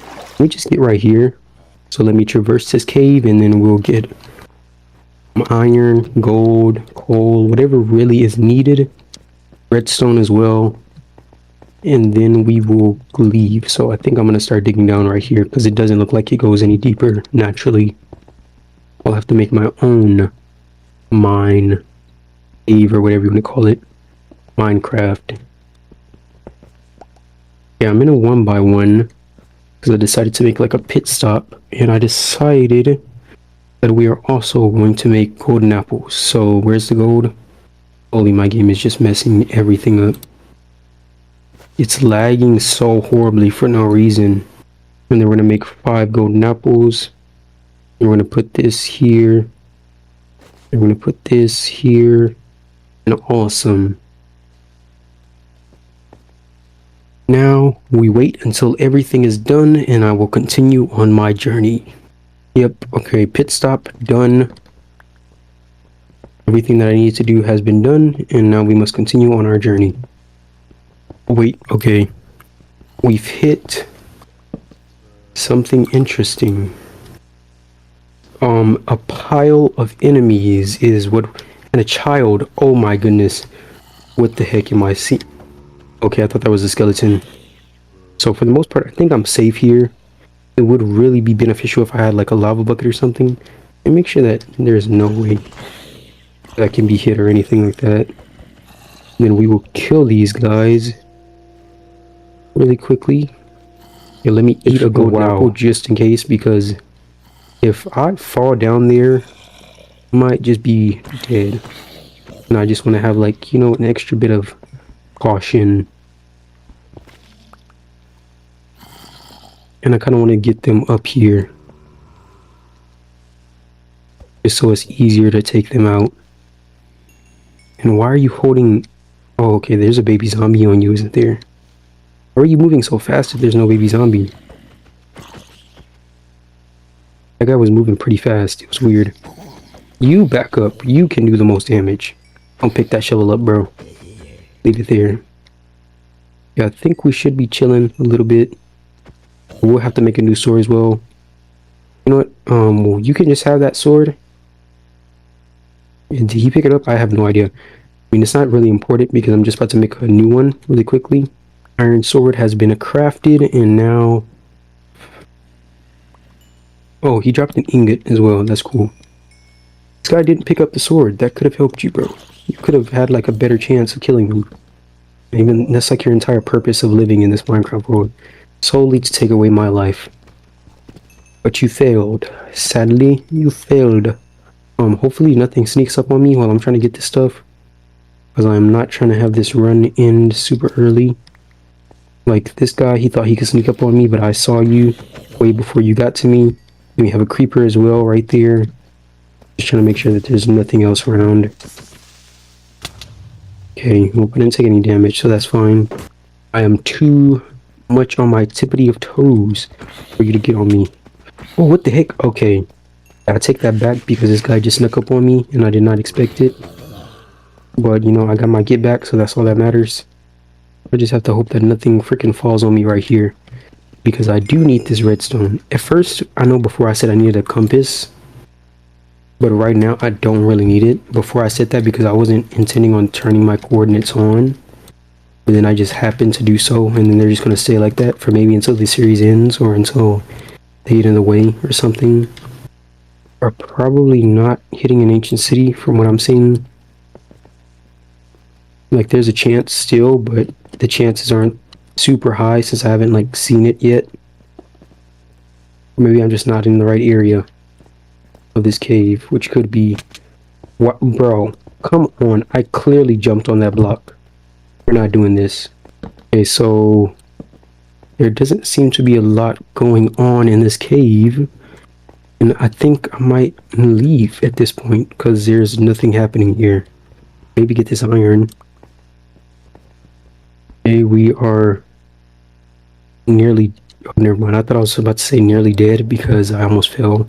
Let me just get right here. So let me traverse this cave, and then we'll get iron, gold, coal, whatever really is needed. redstone as well, and then we will leave. So I think I'm gonna start digging down right here because it doesn't look like it goes any deeper naturally. I'll have to make my own mine cave or whatever you want to call it. Minecraft. Yeah, I'm in a 1x1 because I decided to make like a pit stop, and I decided that we are also going to make golden apples. So where's the gold? Holy, my game is just messing everything up. It's lagging so horribly for no reason. And then we're gonna make 5 golden apples. And we're gonna put this here. And we're gonna put this here. And awesome. Now we wait until everything is done and I will continue on my journey. Yep, okay, pit stop done. Everything that I need to do has been done, and now we must continue on our journey. Wait, okay. We've hit something interesting. A pile of enemies is what, and a child. Oh my goodness. What the heck am I seeing? Okay, I thought that was a skeleton. So for the most part, I think I'm safe here. It would really be beneficial if I had like a lava bucket or something. And make sure that there's no way that can be hit or anything like that. Then we will kill these guys really quickly. Yeah, let me eat a golden apple just in case, because if I fall down there, I might just be dead. And I just want to have like, you know, an extra bit of caution. And I kind of want to get them up here, just so it's easier to take them out. And why are you holding... Oh, okay, there's a baby zombie on you, isn't there? Why are you moving so fast if there's no baby zombie? That guy was moving pretty fast. It was weird. You back up. You can do the most damage. Don't pick that shovel up, bro. Leave it there. Yeah, I think we should be chilling a little bit. We'll have to make a new sword as well. You know what? Well, you can just have that sword. And did he pick it up? I have no idea. I mean, it's not really important because I'm just about to make a new one really quickly. Iron sword has been crafted, and now... Oh, he dropped an ingot as well. That's cool. This guy didn't pick up the sword. That could have helped you, bro. You could have had like a better chance of killing him. Even that's like your entire purpose of living in this Minecraft world. Solely to take away my life. But you failed. Sadly, you failed. Hopefully nothing sneaks up on me while I'm trying to get this stuff. Because I'm not trying to have this run end super early. Like this guy, he thought he could sneak up on me, but I saw you way before you got to me. And we have a creeper as well right there. Just trying to make sure that there's nothing else around. Okay, well, I didn't take any damage, so that's fine. I am too much on my tippity of toes for you to get on me. Oh, what the heck? Okay. I take that back because this guy just snuck up on me and I did not expect it. But, you know, I got my get back, so that's all that matters. I just have to hope that nothing freaking falls on me right here. Because I do need this redstone. At first, I know before I said I needed a compass. But right now, I don't really need it. Before I said that because I wasn't intending on turning my coordinates on. But then I just happened to do so. And then they're just going to stay like that for maybe until the series ends. Or until they get in the way or something. Are probably not hitting an ancient city from what I'm seeing. Like there's a chance still, but the chances aren't super high since I haven't like seen it yet. Maybe I'm just not in the right area of this cave, which could be... What, bro? Come on, I clearly jumped on that block. We're not doing this. Okay, so there doesn't seem to be a lot going on in this cave. And I think I might leave at this point because there's nothing happening here. Maybe get this iron. Okay, we are nearly... Oh, never mind. I thought I was about to say nearly dead because I almost fell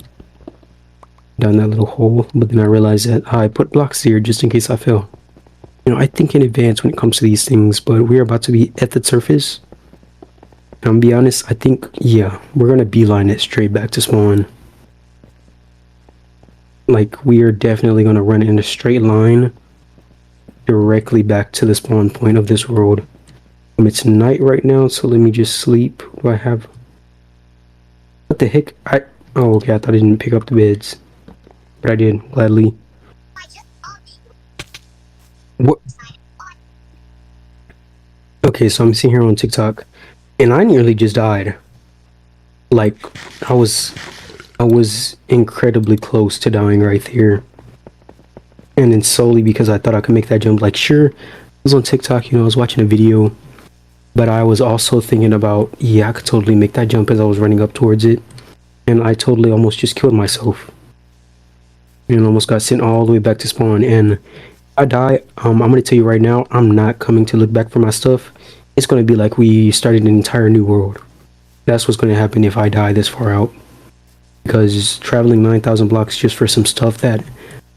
down that little hole. But then I realized that I put blocks here just in case I fell. You know, I think in advance when it comes to these things, but we're about to be at the surface. And I'm gonna be honest, I think, yeah, we're going to beeline it straight back to spawn. Like, we are definitely going to run in a straight line. directly back to the spawn point of this world. It's night right now, so let me just sleep. Do I have... What the heck? Oh, okay, I thought I didn't pick up the beds. But I did, gladly. What? Okay, so I'm sitting here on TikTok, and I nearly just died. Like, I was incredibly close to dying right there. And then solely because I thought I could make that jump. Like, sure, I was on TikTok, I was watching a video, but I was also thinking about, yeah, I could totally make that jump as I was running up towards it. And I totally almost just killed myself. And almost got sent all the way back to spawn. And if I die, I'm going to tell you right now, I'm not coming to look back for my stuff. It's going to be like we started an entire new world. That's what's going to happen if I die this far out. Because traveling 9,000 blocks just for some stuff that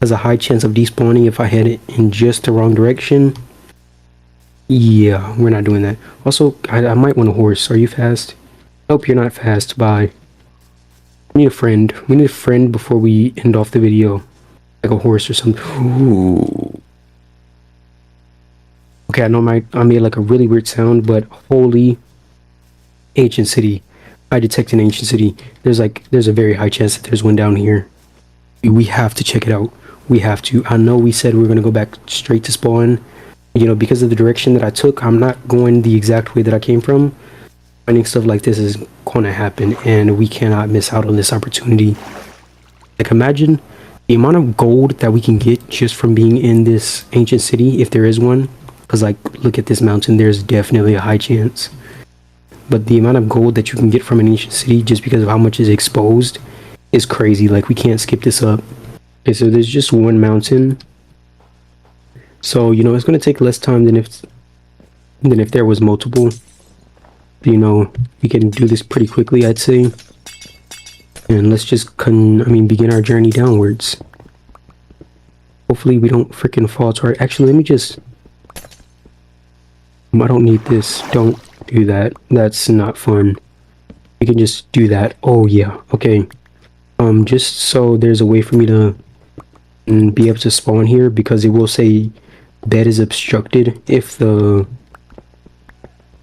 has a high chance of despawning if I head it in just the wrong direction. Yeah, we're not doing that. Also, I might want a horse. Are you fast? Nope, you're not fast. Bye. We need a friend. We need a friend before we end off the video. Like a horse or something. Ooh. Okay, I know I made like a really weird sound, but holy ancient city. I detect an ancient city. There's a very high chance that there's one down here. We have to check it out. We have to. I know we said we were going to go back straight to spawn. Because of the direction that I took, I'm not going the exact way that I came from. Finding stuff like this is going to happen, and we cannot miss out on this opportunity. Like, imagine the amount of gold that we can get just from being in this ancient city, if there is one. Because, like, look at this mountain. There's definitely a high chance. But the amount of gold that you can get from an ancient city just because of how much is exposed is crazy. Like, we can't skip this up. Okay, so there's just one mountain. So, it's going to take less time than if there was multiple. We can do this pretty quickly, I'd say. And let's just begin our journey downwards. Hopefully we don't freaking fall to our... Actually, let me just... I don't need this. Don't do that. That's not fun. We can just do that. Oh, yeah. Okay. Just so there's a way for me to be able to spawn here, because it will say bed is obstructed if there's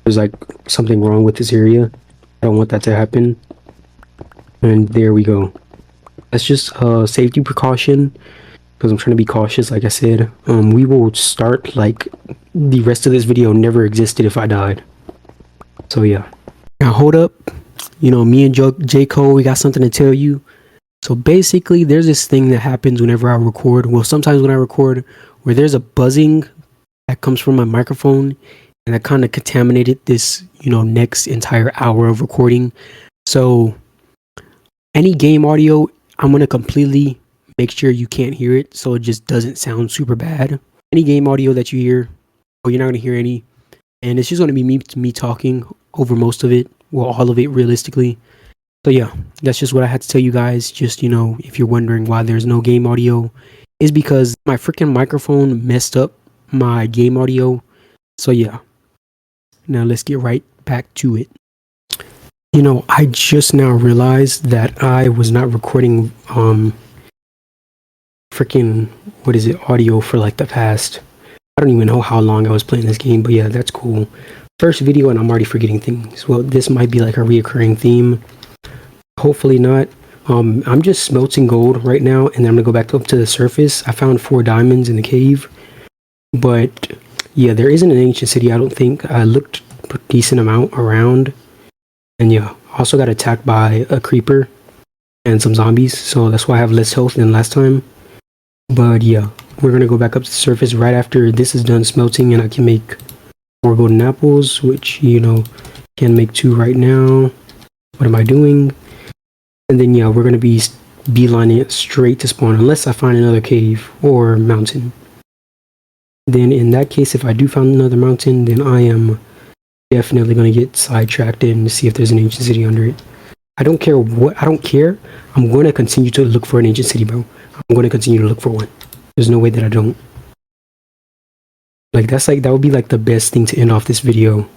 like something wrong with this area. I don't want that to happen. And there we go. That's just a safety precaution, because I'm trying to be cautious, like I said. We will start like the rest of this video never existed if I died. So yeah. Now hold up. Me and J. Cole, we got something to tell you. So basically, there's this thing that happens whenever I record. Well, sometimes when I record, where there's a buzzing that comes from my microphone, and that kind of contaminated this, next entire hour of recording. So any game audio, I'm going to completely make sure you can't hear it, so it just doesn't sound super bad. Any game audio that you hear, you're not going to hear any. And it's just going to be me talking over most of it. Well, all of it, realistically. So yeah, that's just what I had to tell you guys. Just, if you're wondering why there's no game audio, is because my freaking microphone messed up my game audio. So yeah. Now let's get right back to it. I just now realized that I was not recording freaking audio for like the past, I don't even know how long I was playing this game, but yeah, that's cool. First video and I'm already forgetting things. Well, this might be like a reoccurring theme. Hopefully not. I'm just smelting gold right now, and then I'm gonna go back up to the surface. I found 4 diamonds in the cave, but yeah, there isn't an ancient city, I don't think. I looked a decent amount around, and yeah, also got attacked by a creeper and some zombies, so that's why I have less health than last time. But yeah, we're gonna go back up to the surface right after this is done smelting, and I can make 4 golden apples, which can make 2 right now. What am I doing? And then yeah, we're gonna be beelining it straight to spawn, unless I find another cave or mountain. Then in that case, if I do find another mountain, then I am definitely gonna get sidetracked in to see if there's an ancient city under it. I don't care what. I don't care. I'm gonna continue to look for an ancient city, bro. I'm gonna continue to look for one. There's no way that I don't. That would be like the best thing to end off this video.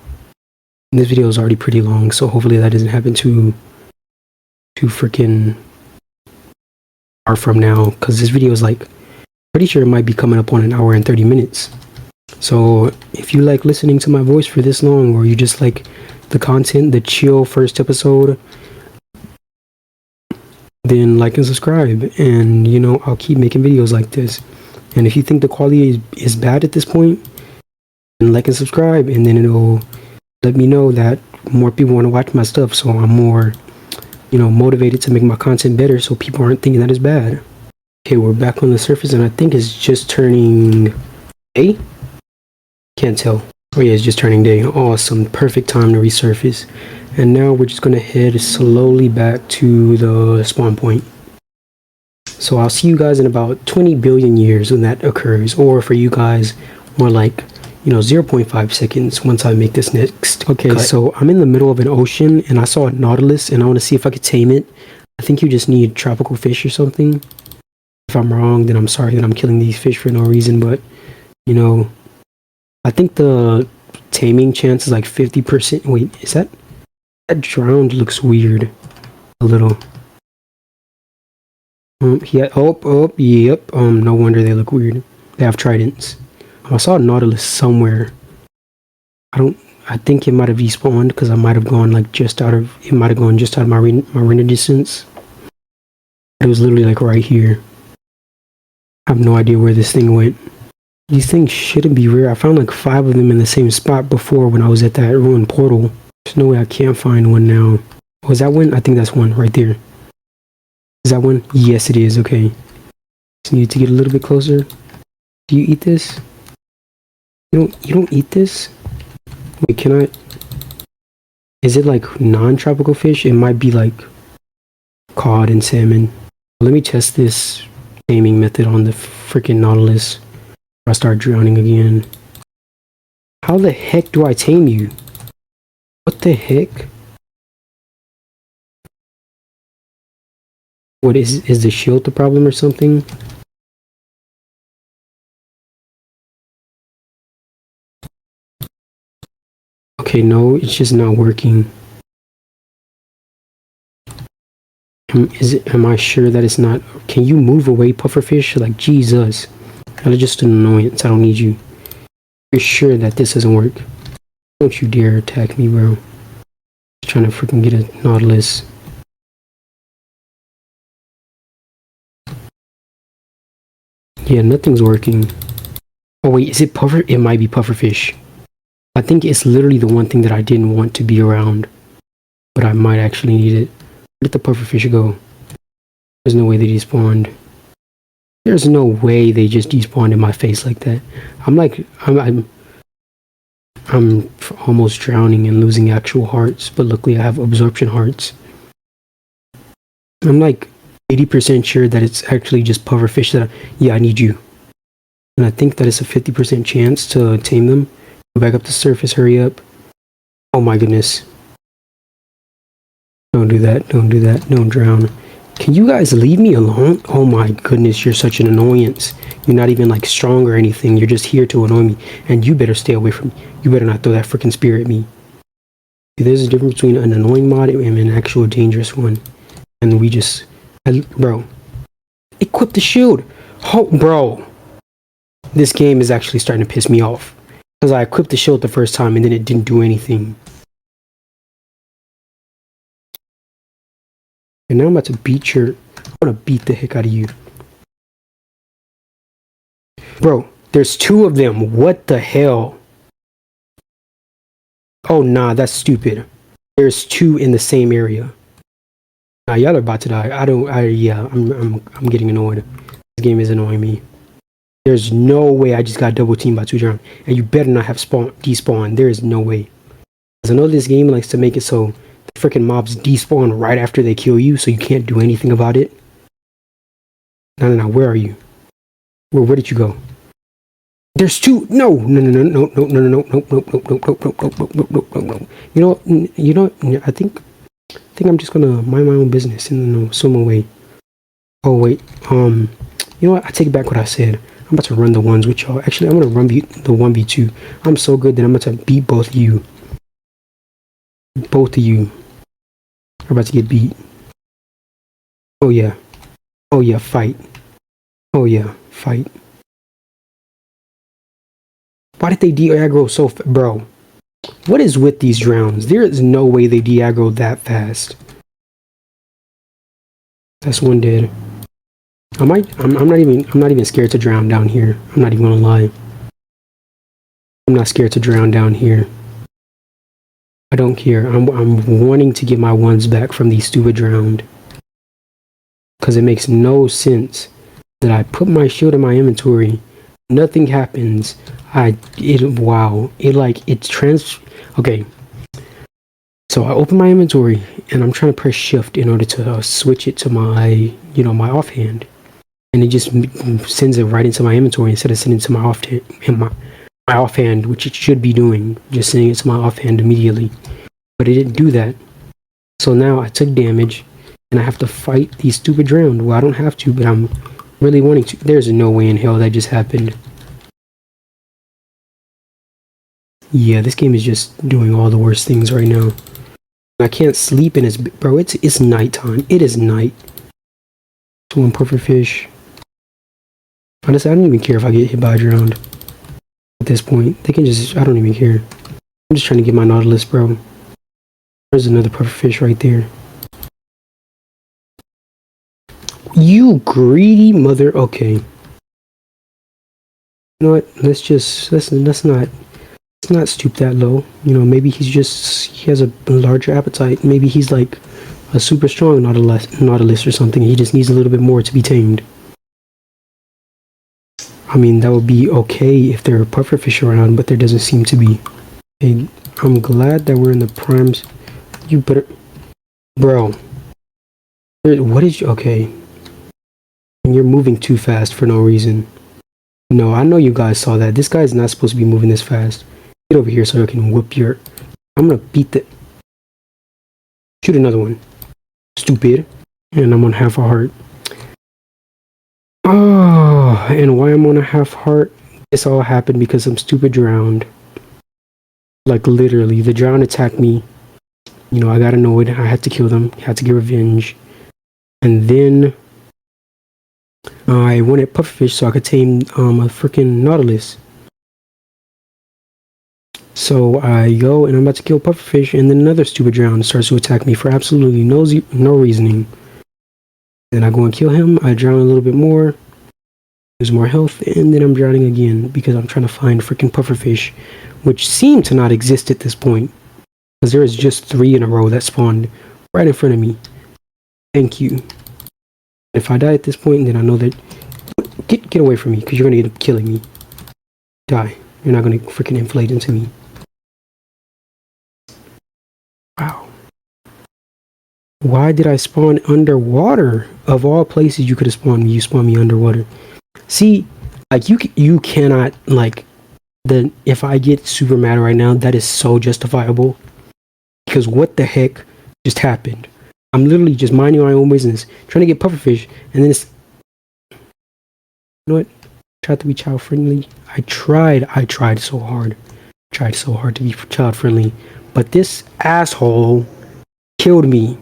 And this video is already pretty long, so hopefully that doesn't happen too freaking far from now, because this video is like, pretty sure it might be coming up on 1 hour and 30 minutes. So if you like listening to my voice for this long, or you just like the content, the chill first episode, then like and subscribe, and I'll keep making videos like this. And if you think the quality is bad at this point, then like and subscribe, and then it'll let me know that more people want to watch my stuff, so I'm more motivated to make my content better, so people aren't thinking that it's bad. Okay, we're back on the surface, and I think it's just turning day. Can't tell. Oh yeah, it's just turning day. Awesome, perfect time to resurface. And now we're just gonna head slowly back to the spawn point. So I'll see you guys in about 20 billion years when that occurs, or for you guys, more like 0.5 seconds once I make this next okay cut. So I'm in the middle of an ocean, and I saw a nautilus, and I want to see if I could tame it. I think you just need tropical fish or something. If I'm wrong, then I'm sorry that I'm killing these fish for no reason, but I think the taming chance is like 50%. Wait, is that drowned looks weird a little. Yeah, yep. No wonder they look weird. They have tridents. I saw a nautilus somewhere. I think it might have despawned because I might have gone like it might have gone just out of my render distance. It was literally like right here. I have no idea where this thing went. These things shouldn't be rare. I found like 5 of them in the same spot before when I was at that ruined portal. There's no way I can't find one now. Was that one? I think that's one right there. Is that one? Yes, it is. Okay. Just need to get a little bit closer. Do you eat this? You don't eat this? Wait, can I? Is it like non-tropical fish? It might be like cod and salmon. Let me test this taming method on the freaking nautilus. I start drowning again. How the heck do I tame you? What the heck? What is the shield the problem or something? Okay, no, it's just not working. Am I sure that it's not? Can you move away, pufferfish? Like, Jesus. That is just an annoyance. I don't need you. You're sure that this doesn't work? Don't you dare attack me, bro. Just trying to freaking get a nautilus. Yeah, nothing's working. Oh wait, is it puffer? It might be pufferfish. I think it's literally the one thing that I didn't want to be around, but I might actually need it. Where did the pufferfish go? There's no way they despawned. There's no way they just despawned in my face like that. I'm almost drowning and losing actual hearts, but luckily I have absorption hearts. I'm like 80% sure that it's actually just pufferfish that yeah, I need you. And I think that it's a 50% chance to tame them. Go back up the surface, hurry up. Oh my goodness. Don't do that, don't do that, don't drown. Can you guys leave me alone? Oh my goodness, you're such an annoyance. You're not even like strong or anything. You're just here to annoy me. And you better stay away from me. You better not throw that freaking spear at me. See, there's a difference between an annoying mod and an actual dangerous one. And bro. Equip the shield. Oh, bro. This game is actually starting to piss me off. Because I equipped the shield the first time and then it didn't do anything. And now I'm about to I'm gonna beat the heck out of you. Bro, there's 2 of them. What the hell? Oh nah, that's stupid. There's 2 in the same area. Nah, y'all are about to die. I'm getting annoyed. This game is annoying me. There's no way I just got double teamed by 2 drowned. And you better not have despawn. There is no way. Because I know this game likes to make it so the freaking mobs despawn right after they kill you, so you can't do anything about it. No, where are you? Where did you go? There's 2. No. You know. I think I'm just gonna mind my own business in some way. Oh wait. You know what? I take back what I said. I'm about to run the ones with y'all. Actually, I'm gonna run the 1v2. I'm so good that I'm about to beat both of you. Both of you are about to get beat. Oh yeah. Oh yeah, fight. Oh yeah, fight. Why did they de-aggro so bro? What is with these drowns? There is no way they de-aggroed that fast. That's one dead. I'm not even scared to drown down here. I'm not even gonna lie. I'm not scared to drown down here. I don't care. I'm wanting to get my ones back from these stupid drowned. Because it makes no sense that I put my shield in my inventory. Nothing happens. Okay. So I open my inventory and I'm trying to press shift in order to switch it to my, my offhand. And it just sends it right into my inventory instead of sending it to my offhand, which it should be doing, just sending it to my offhand immediately. But it didn't do that. So now I took damage and I have to fight these stupid drowned. Well, I don't have to, but I'm really wanting to. There's no way in hell that just happened. Yeah, this game is just doing all the worst things right now. I can't sleep in bro, it's nighttime. It is night. So one perfect fish. Honestly, I don't even care if I get hit by a drowned. At this point, they can just, I don't even care. I'm just trying to get my Nautilus, bro. There's another perfect fish right there. You greedy mother. Okay. You know what? Let's not stoop that low. Maybe he has a larger appetite. Maybe he's like a super strong Nautilus or something. He just needs a little bit more to be tamed. I mean, that would be okay if there are pufferfish around, but there doesn't seem to be. And I'm glad that we're in the primes. You better, bro. What is okay? And you're moving too fast for no reason. No, I know you guys saw that. This guy's not supposed to be moving this fast. Get over here so I can whoop your... I'm gonna beat the... Shoot another one. Stupid. And I'm on half a heart. Oh, and why I'm on a half heart? This all happened because some stupid drowned. Like literally, the drowned attacked me. I got annoyed. I had to kill them. I had to get revenge. And then... I wanted pufferfish so I could tame a freaking Nautilus. So I go and I'm about to kill pufferfish, and then another stupid drown starts to attack me for absolutely no reasoning. Then I go and kill him. I drown a little bit more, lose more health, and then I'm drowning again because I'm trying to find freaking pufferfish, which seem to not exist at this point because there is just 3 in a row that spawned right in front of me. Thank you. If I die at this point, then I know that get away from me because you're gonna end up killing me. Die. You're not gonna freaking inflate into me. Wow. Why did I spawn underwater? Of all places you could have spawned me, you spawned me underwater. See, like you cannot like if I get super mad right now, that is so justifiable. Because what the heck just happened? I'm literally just minding my own business, trying to get pufferfish, and then it's... You know what? Tried to be child friendly. I tried so hard. Tried so hard to be child friendly. But this asshole killed me.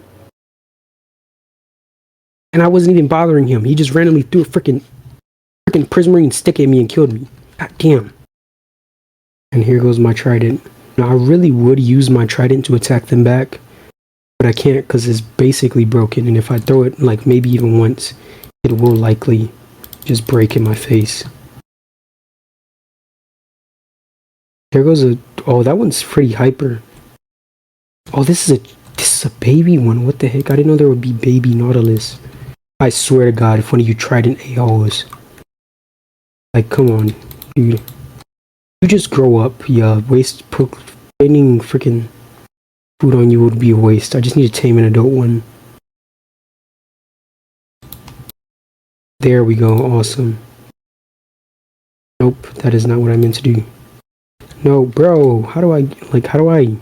And I wasn't even bothering him. He just randomly threw a freaking prismarine stick at me and killed me. God damn. And here goes my trident. Now I really would use my trident to attack them back. But I can't because it's basically broken, and if I throw it like maybe even once, it will likely just break in my face. There goes oh, that one's pretty hyper. Oh, this is a baby one. What the heck? I didn't know there would be baby Nautilus. I swear to God, if one of you trident AOs. Like, come on, dude. You just grow up. Yeah, spending freaking food on you would be a waste. I just need to tame an adult one. There we go. Awesome. Nope, that is not what I meant to do. No, bro. How do I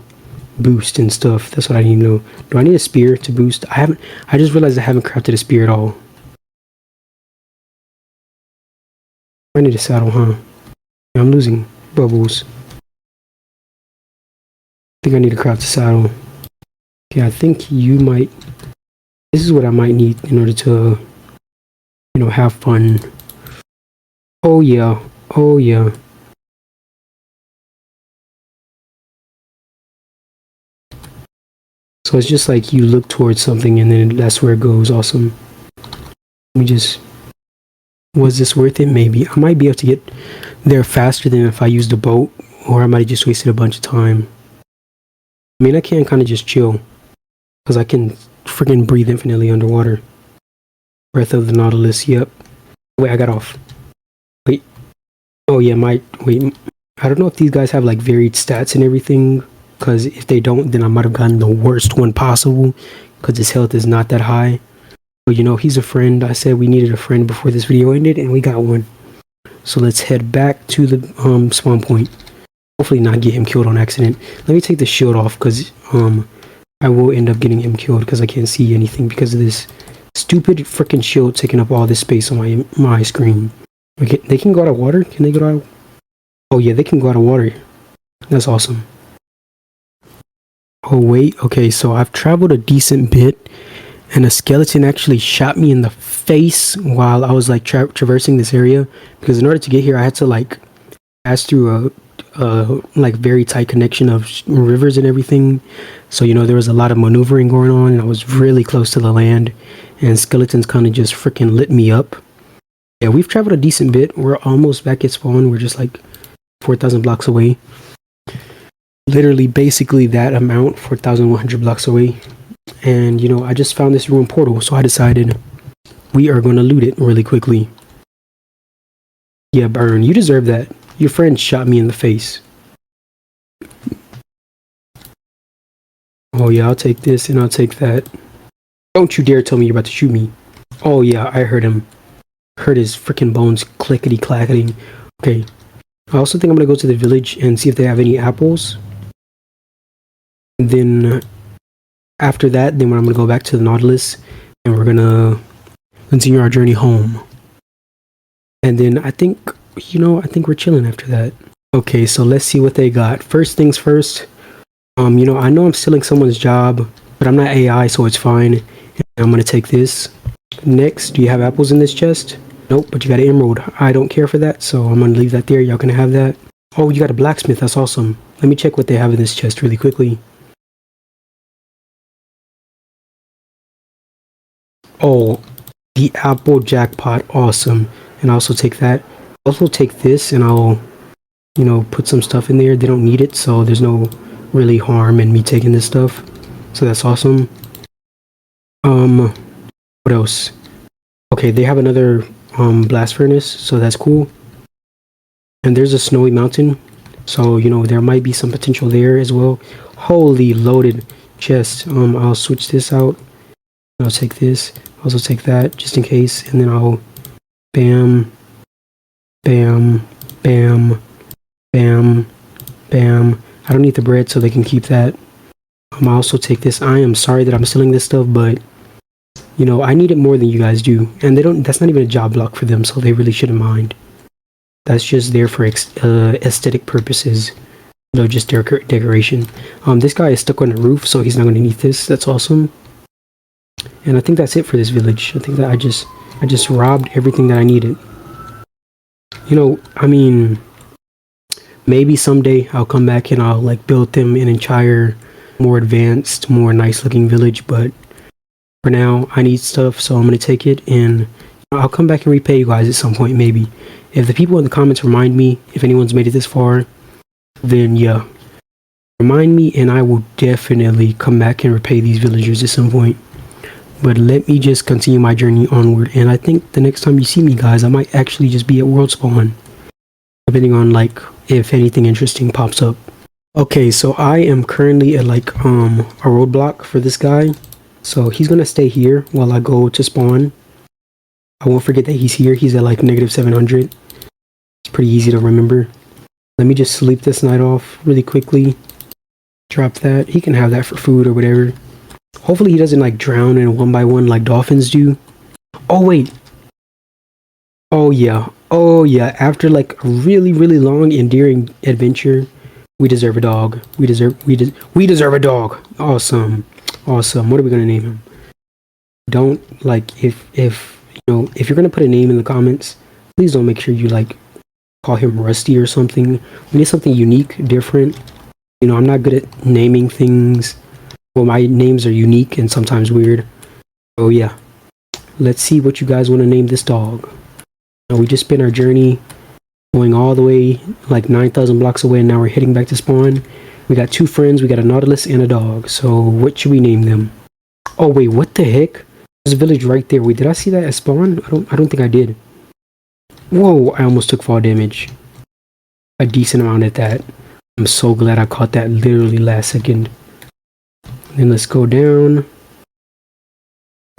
boost and stuff? That's what I need to know. Do I need a spear to boost? I just realized I haven't crafted a spear at all. I need a saddle, huh? I'm losing bubbles. I think I need to craft a saddle. Okay, I think you might... This is what I might need in order to, have fun. Oh yeah. Oh yeah. So it's just like you look towards something and then that's where it goes. Awesome. Let me just... Was this worth it? Maybe. I might be able to get there faster than if I used a boat, or I might have just wasted a bunch of time. I mean, I can kind of just chill, because I can freaking breathe infinitely underwater. Breath of the Nautilus, yep. Wait, I got off. Wait. Oh yeah, wait. I don't know if these guys have like varied stats and everything, because if they don't, then I might have gotten the worst one possible, because his health is not that high. But you know, he's a friend. I said we needed a friend before this video ended, and we got one. So let's head back to the spawn point. Hopefully not get him killed on accident. Let me take the shield off, because I will end up getting him killed, because I can't see anything because of this stupid freaking shield taking up all this space on my screen. Okay, they can go out of water? Can they go out? Oh yeah, they can go out of water. That's awesome. Oh wait, okay, so I've traveled a decent bit, and a skeleton actually shot me in the face while I was like traversing this area, because in order to get here I had to like pass through a like very tight connection of rivers and everything. So you know, there was a lot of maneuvering going on, and I was really close to the land, and skeletons kind of just freaking lit me up. Yeah, we've traveled a decent bit. We're almost back at spawn. We're just like 4,000 blocks away. Literally basically that amount, 4,100 blocks away. And you know, I just found this ruined portal, so I decided we are going to loot it really quickly. Yeah, burn. You deserve that. Your friend shot me in the face. Oh yeah, I'll take this and I'll take that. Don't you dare tell me you're about to shoot me. Oh yeah, I heard him. Heard his freaking bones clickety clacketing. Okay. I also think I'm going to go to the village and see if they have any apples. And then after that, then I'm going to go back to the Nautilus, and we're going to continue our journey home. And then I think, you know, I think we're chilling after that. Okay, so let's see what they got. First things first, you know, I know I'm stealing someone's job, but I'm not AI, so it's fine. And I'm going to take this. Next, do you have apples in this chest? Nope, but you got an emerald. I don't care for that, so I'm going to leave that there. Y'all can have that. Oh, you got a blacksmith. That's awesome. Let me check what they have in this chest really quickly. Oh, the apple jackpot. Awesome. And I'll also take that. I'll also take this, and I'll, you know, put some stuff in there. They don't need it, so there's no really harm in me taking this stuff. So that's awesome. What else? Okay, they have another blast furnace, so that's cool. And there's a snowy mountain, so you know, there might be some potential there as well. Holy loaded chest. I'll switch this out. I'll take this. Also take that just in case, and then I'll bam, bam, bam, bam, bam. I don't need the bread, so they can keep that. I'll also take this. I am sorry that I'm stealing this stuff, but you know, I need it more than you guys do, and they don't. That's not even a job block for them, so they really shouldn't mind. That's just there for aesthetic purposes. No, just decoration. This guy is stuck on the roof, so he's not going to need this. That's awesome. And I think that's it for this village. I think that I just robbed everything that I needed. You know, I mean, maybe someday I'll come back and I'll like build them an entire, more advanced, more nice looking village, but for now, I need stuff, so I'm going to take it, and I'll come back and repay you guys at some point, maybe. If the people in the comments remind me, if anyone's made it this far, then yeah. Remind me, and I will definitely come back and repay these villagers at some point. But let me just continue my journey onward, and I think the next time you see me, guys, I might actually just be at World Spawn. Depending on, like, if anything interesting pops up. Okay, so I am currently at, like, a roadblock for this guy. So he's gonna stay here while I go to spawn. I won't forget that he's here. He's at like -700. It's pretty easy to remember. Let me just sleep this night off really quickly. Drop that. He can have that for food or whatever. Hopefully he doesn't like drown in one by one like dolphins do. Oh wait. Oh yeah. Oh yeah. After like a really, really long, endearing adventure, we deserve a dog. We deserve a dog. Awesome. Awesome. What are we gonna name him? Don't like if you know, if you're gonna put a name in the comments, please don't make sure you like call him Rusty or something. We need something unique, different. You know, I'm not good at naming things Well, my names are unique and sometimes weird. So yeah, let's see what you guys want to name this dog. Now, we just spent our journey going all the way like 9,000 blocks away, and now we're heading back to spawn. We got 2 friends, we got a Nautilus and a dog. So what should we name them? Oh wait, what the heck? There's a village right there. Wait, did I see that at spawn? I don't think I did. Whoa, I almost took fall damage. A decent amount at that. I'm so glad I caught that literally last second. Then let's go down.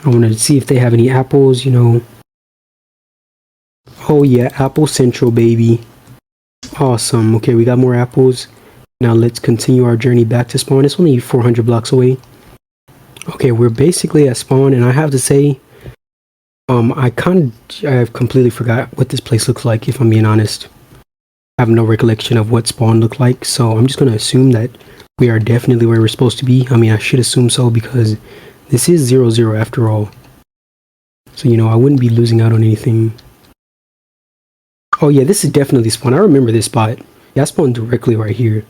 I want to see if they have any apples, you know. Oh yeah, Apple Central, baby. Awesome. Okay, we got more apples. Now let's continue our journey back to spawn. It's only 400 blocks away. Okay, we're basically at spawn, and I have to say, I've completely forgot what this place looks like, if I'm being honest. I have no recollection of what spawn looked like, so I'm just gonna assume that we are definitely where we're supposed to be. I mean, I should assume so because this is 0-0 after all. So, you know, I wouldn't be losing out on anything. Oh yeah, this is definitely spawn. I remember this spot. Yeah, I spawned directly right here.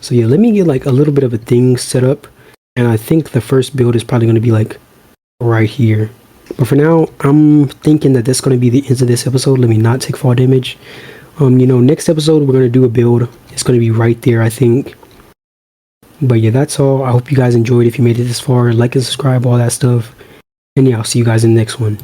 So yeah, let me get like a little bit of a thing set up. And I think the first build is probably going to be like right here. But for now, I'm thinking that that's going to be the end of this episode. Let me not take fall damage. You know, next episode, we're going to do a build. It's going to be right there, I think. But yeah, that's all. I hope you guys enjoyed. If you made it this far, like and subscribe, all that stuff. And yeah, I'll see you guys in the next one.